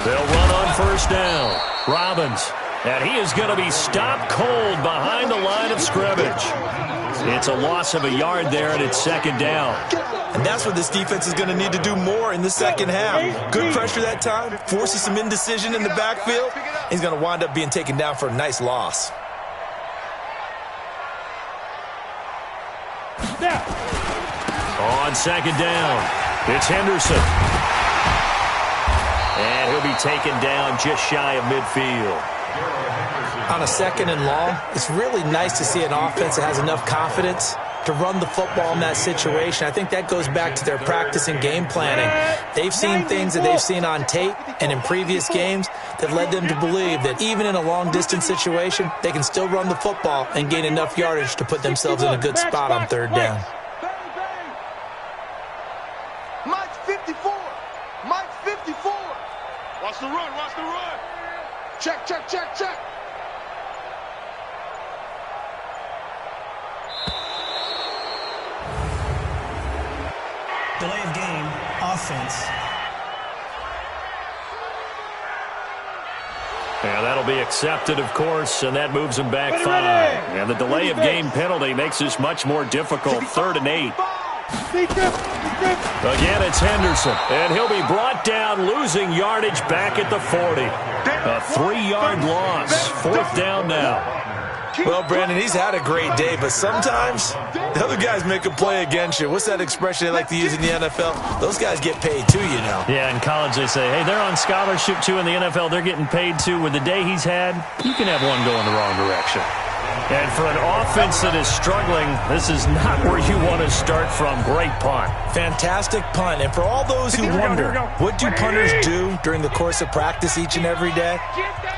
They'll run on first down. Robbins. And he is going to be stopped cold behind the line of scrimmage. It's a loss of a yard there, and it's second down. And that's what this defense is going to need to do more in the second half. Good pressure that time, forces some indecision in the backfield. He's going to wind up being taken down for a nice loss. On second down, it's Henderson. And he'll be taken down just shy of midfield. On a second and long, it's really nice to see an offense that has enough confidence to run the football in that situation. I think that goes back to their practice and game planning. They've seen things that they've seen on tape and in previous games that led them to believe that even in a long-distance situation, they can still run the football and gain enough yardage to put themselves in a good spot on third down. Mike's 54. Mike's 54. Watch the run. Watch the run. Check, check, check, check. Delay of game, offense. And that'll be accepted, of course, and that moves him back 5. And the delay of game penalty makes this much more difficult. 3rd and 8. Again, it's Henderson, and he'll be brought down, losing yardage back at the 40. A 3-yard loss. 4th down now. Well, Brandon, he's had a great day, but sometimes the other guys make a play against you. What's that expression they like to use in the NFL? Those guys get paid too, you know. Yeah, in college they say, hey, they're on scholarship too. In the NFL, they're getting paid too. With the day he's had, you can have one go in the wrong direction. And for an offense that is struggling, this is not where you want to start from. Great punt. Fantastic punt. And for all those who wonder, what do punters do during the course of practice each and every day?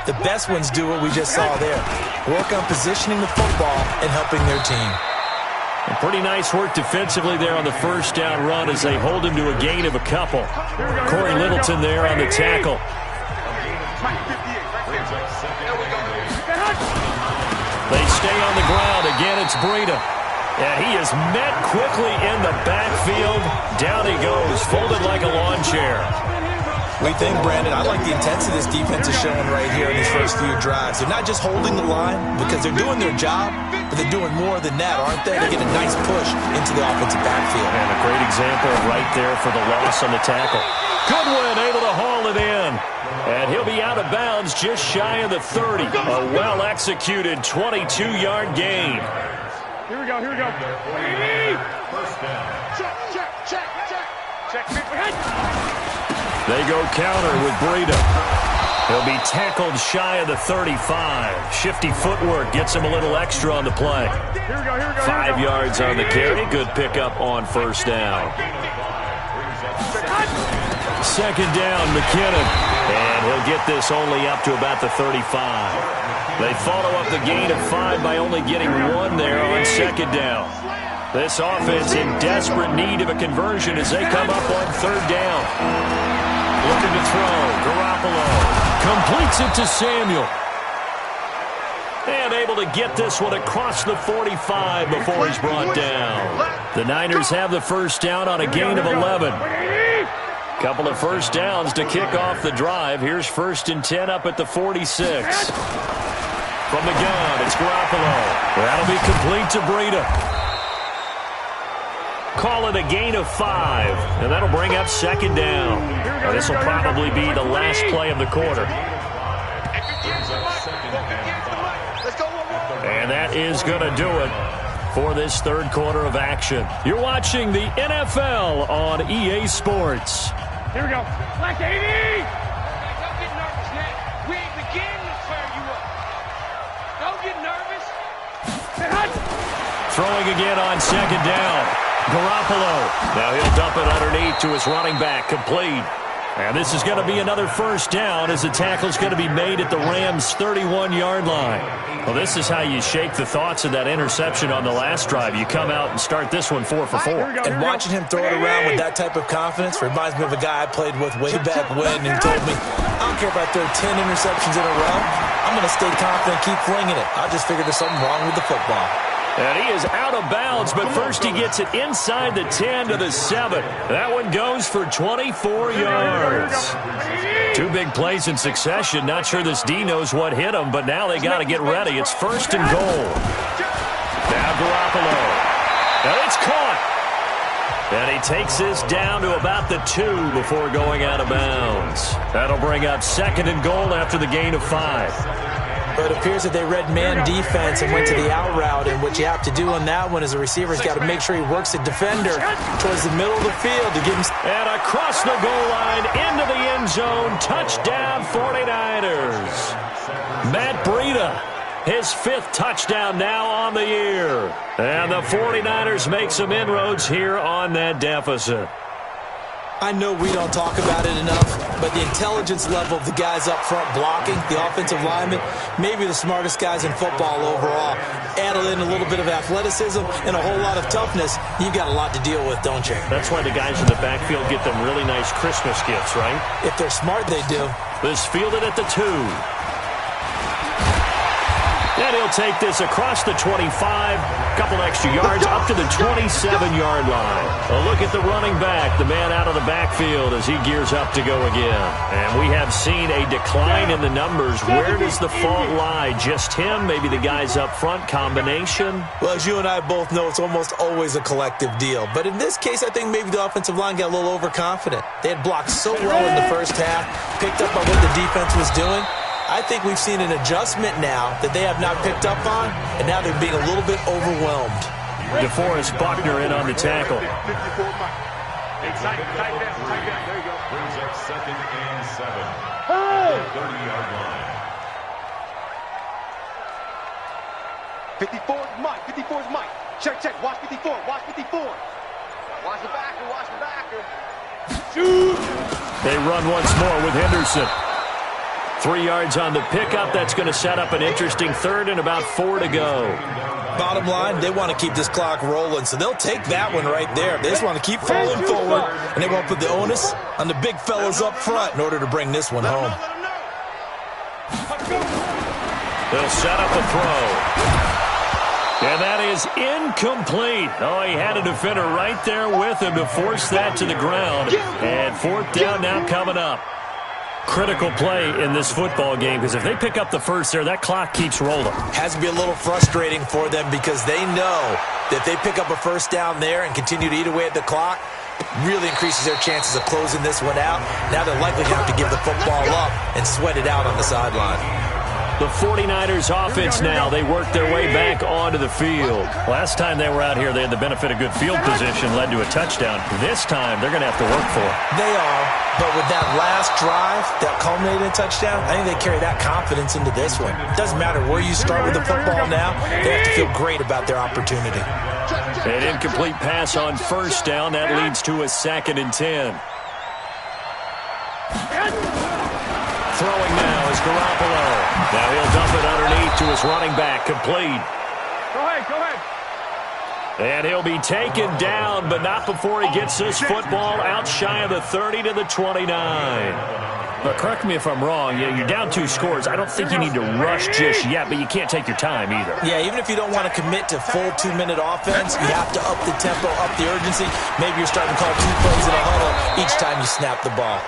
The best ones do what we just saw there. Work on positioning the football and helping their team. And pretty nice work defensively there on the first down run as they hold him to a gain of a couple. Corey Littleton there on the tackle. They stay on the ground. Again, it's Breida. And he is met quickly in the backfield. Down he goes, folded like a lawn chair. What do you think, Brandon? I like the intensity this defense is showing right here in these first few drives. They're not just holding the line because they're doing their job, but they're doing more than that, aren't they? They get a nice push into the offensive backfield. And a great example right there for the loss on the tackle. Goodwin able to haul it in. And he'll be out of bounds just shy of the 30. A well-executed 22-yard gain. Here we go, here we go. First down. Check, check, check, check. Check, check. They go counter with Breida. He'll be tackled shy of the 35. Shifty footwork gets him a little extra on the play. Here we go, here we go. 5 yards on the carry. Good pickup on first down. Second down, McKinnon. And he'll get this only up to about the 35. They follow up the gain of 5 by only getting 1 there on second down. This offense in desperate need of a conversion as they come up on third down. Looking to throw. Garoppolo completes it to Samuel. And able to get this one across the 45 before he's brought down. The Niners have the first down on a gain of 11. Couple of first downs to kick off the drive. Here's 1st and 10 up at the 46. From the gun, it's Garoppolo. That'll be complete to Breida. Call it a gain of 5, and that'll bring up second down. Now, this will probably be the last play of the quarter. And that is going to do it for this third quarter of action. You're watching the NFL on EA Sports. Here we go. Black 80! Don't get nervous, man. We ain't beginning to fire you up. Don't get nervous. Throwing again on second down. Garoppolo. Now he'll dump it underneath to his running back. Complete. And this is going to be another first down as the tackle's going to be made at the Rams' 31-yard line. Well, this is how you shake the thoughts of that interception on the last drive. You come out and start this one 4 for 4. And watching him throw it around with that type of confidence reminds me of a guy I played with way back when, and he told me, I'm care if I throw 10 interceptions in a row. I'm going to stay confident, keep flinging it. I just figured there's something wrong with the football. And he is out of bounds, but first he gets it inside the 10 to the 7. That one goes for 24 yards. Two big plays in succession. Not sure this D knows what hit him, but now they got to get ready. It's first and goal. Now Garoppolo. And it's caught. And he takes this down to about the 2 before going out of bounds. That'll bring up second and goal after the gain of 5. But it appears that they read man defense and went to the out route, and what you have to do on that one is a receiver's got to make sure he works the defender towards the middle of the field to give him... And across the goal line, into the end zone, touchdown 49ers. Matt Breida, his 5th touchdown now on the year. And the 49ers make some inroads here on that deficit. I know we don't talk about it enough, but the intelligence level of the guys up front blocking, the offensive linemen, maybe the smartest guys in football overall. Add in a little bit of athleticism and a whole lot of toughness, you've got a lot to deal with, don't you? That's why the guys in the backfield get them really nice Christmas gifts, right? If they're smart, they do. This fielded at the 2. And he'll take this across the 25, couple extra yards, up to the 27-yard line. A look at the running back, the man out of the backfield as he gears up to go again. And we have seen a decline in the numbers. Where does the fault lie? Just him? Maybe the guys up front? Combination? Well, as you and I both know, it's almost always a collective deal. But in this case, I think maybe the offensive line got a little overconfident. They had blocked so well in the first half, picked up on what the defense was doing. I think we've seen an adjustment now that they have not picked up on, and now they're being a little bit overwhelmed. DeForest Buckner in on the tackle. Brings up second and 7. 30-yard line. 54 is Mike. 54 is Mike. Check. Watch 54. Watch 54. Watch the backer. Watch the backer. Shoot! They run once more with Henderson. 3 yards on the pickup. That's going to set up an interesting 3rd and about 4 to go. Bottom line, they want to keep this clock rolling, so they'll take that one right there. They just want to keep falling forward, and they want to put the onus on the big fellas up front in order to bring this one home. They'll set up a throw. And that is incomplete. Oh, he had a defender right there with him to force that to the ground. And 4th down now coming up. Critical play in this football game, because if they pick up the first there, that clock keeps rolling. Has to be a little frustrating for them because they know that if they pick up a first down there and continue to eat away at the clock, really increases their chances of closing this one out. Now they're likely to have to give the football up and sweat it out on the sideline. The 49ers offense now, they work their way back onto the field. Last time they were out here, they had the benefit of good field position, led to a touchdown. This time, they're going to have to work for it. They are, but with that last drive, that culminated in a touchdown, I think they carry that confidence into this one. It doesn't matter where you start with the football now, they have to feel great about their opportunity. An incomplete pass on first down, that leads to a 2nd and 10. Throwing now is Garoppolo. Now he'll dump it underneath to his running back, complete. Go ahead. And he'll be taken down, but not before he gets this football out shy of the 30 to the 29. But correct me if I'm wrong, you're down 2 scores. I don't think you need to rush just yet, but you can't take your time either. Yeah, even if you don't want to commit to full 2-minute offense, you have to up the tempo, up the urgency. Maybe you're starting to call 2 plays in a huddle each time you snap the ball.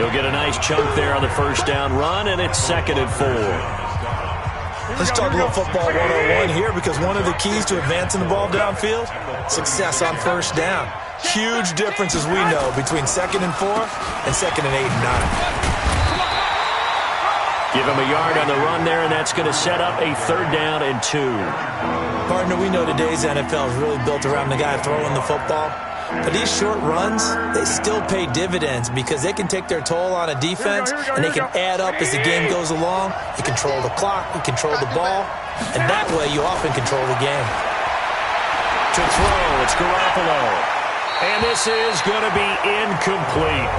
He'll get a nice chunk there on the first down run, and it's 2nd and 4. Let's talk a little football 101 here, because one of the keys to advancing the ball downfield, success on first down. Huge difference, as we know, between 2nd and 4 and 2nd and 8 and 9. Give him a yard on the run there, and that's going to set up a 3rd down and 2. Partner, we know today's NFL is really built around the guy throwing the football. But these short runs, they still pay dividends because they can take their toll on a defense, and they can add up as the game goes along. You control the clock, you control the ball, and that way you often control the game. To throw, it's Garoppolo. And this is going to be incomplete.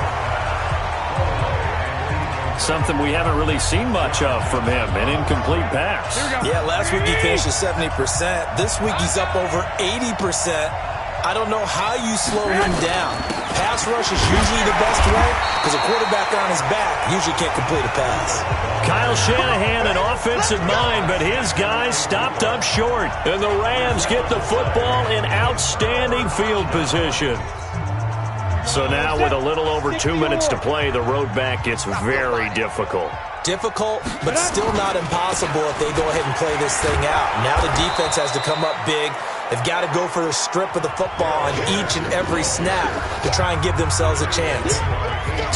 Something we haven't really seen much of from him, an incomplete pass. Yeah, last week he finished at 70%. This week he's up over 80%. I don't know how you slow him down. Pass rush is usually the best way because a quarterback on his back usually can't complete a pass. Kyle Shanahan, an offensive mind, but his guys stopped up short. And the Rams get the football in outstanding field position. So now with a little over 2 minutes to play, the road back gets very difficult. Difficult, but still not impossible if they go ahead and play this thing out. Now the defense has to come up big. They've got to go for the strip of the football on each and every snap to try and give themselves a chance.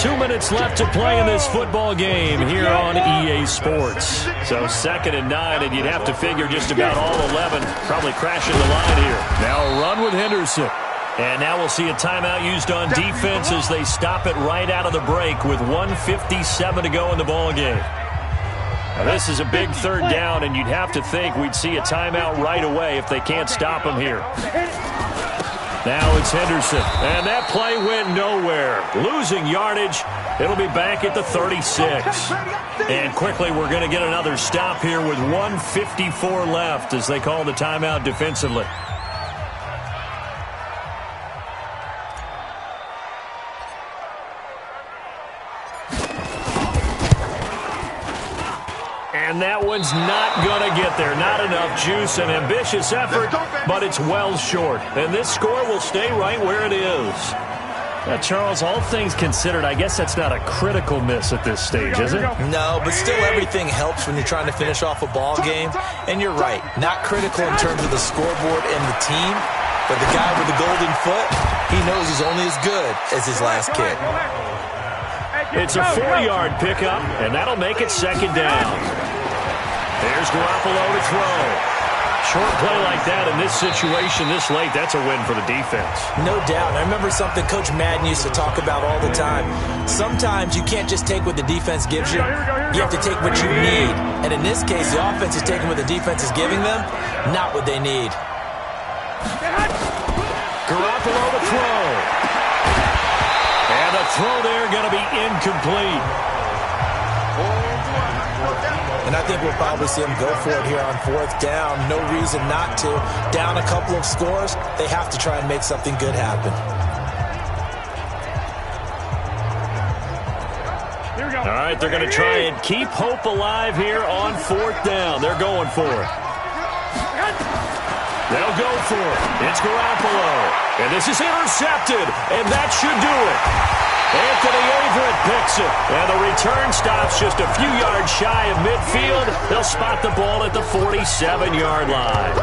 2 minutes left to play in this football game here on EA Sports. So 2nd and 9, and you'd have to figure just about all 11 probably crashing the line here. Now a run with Henderson. And now we'll see a timeout used on defense as they stop it right out of the break with 1:57 to go in the ball game. Now this is a big 3rd down, and you'd have to think we'd see a timeout right away if they can't stop him here. Now it's Henderson, and that play went nowhere. Losing yardage. It'll be back at the 36. And quickly we're going to get another stop here with 1:54 left as they call the timeout defensively. And that one's not going to get there. Not enough juice. An ambitious effort, but it's well short. And this score will stay right where it is. Now, Charles, all things considered, I guess that's not a critical miss at this stage, is it? No, but still everything helps when you're trying to finish off a ball game. And you're right, not critical in terms of the scoreboard and the team, but the guy with the golden foot, he knows he's only as good as his last kick. It's a 4-yard pickup, and that'll make it 2nd down. There's Garoppolo to throw. Short play like that in this situation this late, that's a win for the defense. No doubt. I remember something Coach Madden used to talk about all the time. Sometimes you can't just take what the defense gives you. You have to take what you need. And in this case, the offense is taking what the defense is giving them, not what they need. Garoppolo to throw. And the throw there going to be incomplete. And I think we'll probably see them go for it here on 4th down. No reason not to. Down a couple of scores, they have to try and make something good happen. All right, they're going to try and keep hope alive here on 4th down. They're going for it. They'll go for it. It's Garoppolo. And this is intercepted. And that should do it. Anthony Averett picks it. And the return stops just a few yards shy of midfield. They'll spot the ball at the 47-yard line.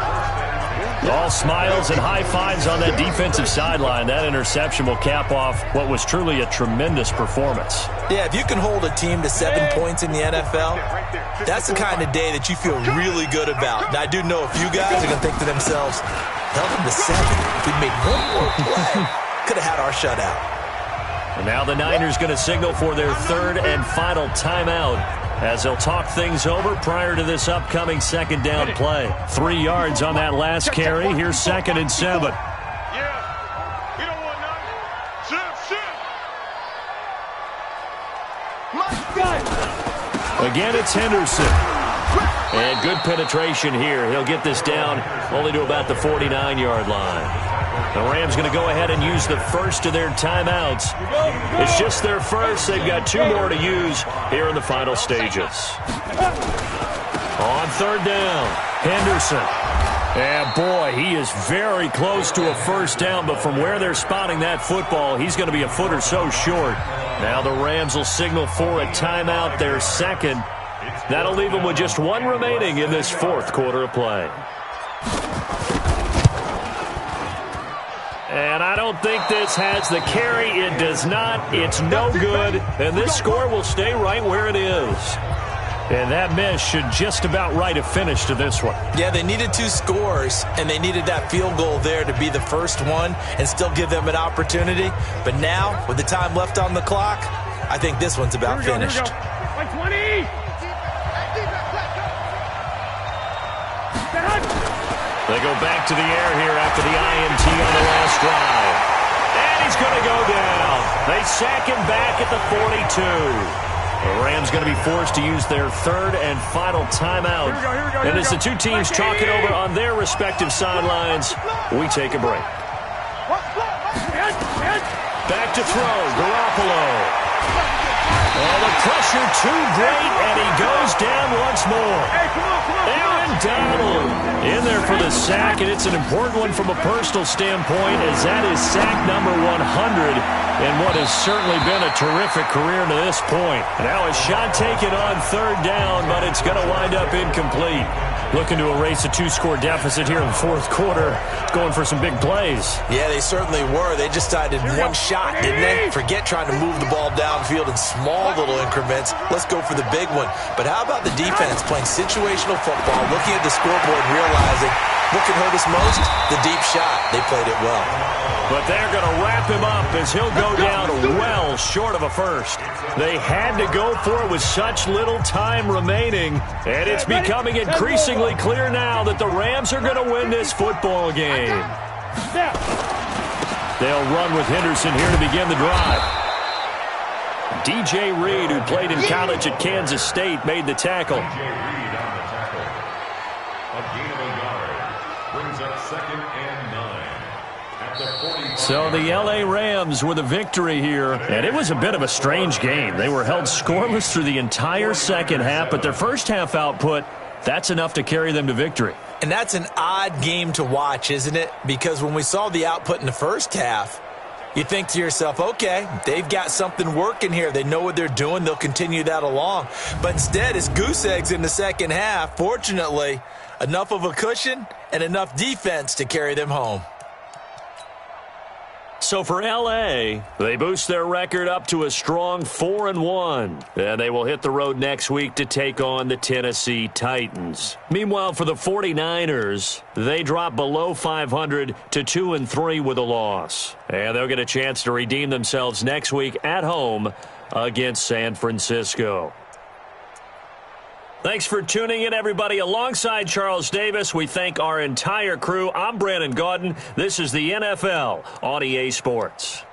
All smiles and high fives on that defensive sideline. That interception will cap off what was truly a tremendous performance. Yeah, if you can hold a team to 7 points in the NFL, that's the kind of day that you feel really good about. And I do know a few guys are going to think to themselves, held them to 7. If we made one more play, could have had our shutout. And now the Niners going to signal for their 3rd and final timeout as they'll talk things over prior to this upcoming 2nd down play. 3 yards on that last carry. Here's 2nd and 7. Yeah. We don't want nothing. Again, it's Henderson. And good penetration here. He'll get this down only to about the 49-yard line. The Rams going to go ahead and use the first of their timeouts. It's just their first. They've got 2 more to use here in the final stages. On 3rd down, Henderson. And boy, he is very close to a first down, but from where they're spotting that football, he's going to be a foot or so short. Now the Rams will signal for a timeout, their 2nd. That'll leave them with just 1 remaining in this 4th quarter of play. And I don't think this has the carry. It does not. It's no good. And this score will stay right where it is. And that miss should just about write a finish to this one. Yeah, they needed 2 scores, and they needed that field goal there to be the first one and still give them an opportunity. But now, with the time left on the clock, I think this one's about finished. Like 20. They go back to the air here after the INT on the last drive. And he's going to go down. They sack him back at the 42. The Rams going to be forced to use their 3rd and final timeout. And as the 2 teams talk it over on their respective sidelines, we take a break. Back to throw, Garoppolo. Oh, the pressure too great, and he goes down once more. Aaron Donald in there for the sack, and it's an important one from a personal standpoint, as that is sack number 100 in what has certainly been a terrific career to this point. Now a shot taken on third down, but it's going to wind up incomplete. Looking to erase a 2-score deficit here in the fourth quarter. Going for some big plays. Yeah, they certainly were. They just decided one shot, didn't they? Forget trying to move the ball downfield in small little increments. Let's go for the big one. But how about the defense playing situational football, looking at the scoreboard and realizing what can hurt us most? The deep shot. They played it well. But they're going to wrap him up as he'll go down well short of a first. They had to go for it with such little time remaining, and it's becoming increasingly clear now that the Rams are going to win this football game. They'll run with Henderson here to begin the drive. DJ Reed, who played in college at Kansas State, made the tackle. DJ Reed on the tackle. A gain of a yard. Brings up 2nd and 9. At the 45. So the L.A. Rams with a victory here, and it was a bit of a strange game. They were held scoreless through the entire second half, but their first half output, that's enough to carry them to victory. And that's an odd game to watch, isn't it? Because when we saw the output in the first half, you think to yourself, okay, they've got something working here. They know what they're doing. They'll continue that along. But instead, it's goose eggs in the second half. Fortunately, enough of a cushion and enough defense to carry them home. So for L.A., they boost their record up to a strong 4-1. And they will hit the road next week to take on the Tennessee Titans. Meanwhile, for the 49ers, they drop below 500 to 2-3 with a loss. And they'll get a chance to redeem themselves next week at home against San Francisco. Thanks for tuning in, everybody. Alongside Charles Davis, we thank our entire crew. I'm Brandon Gaudin. This is the NFL on EA Sports.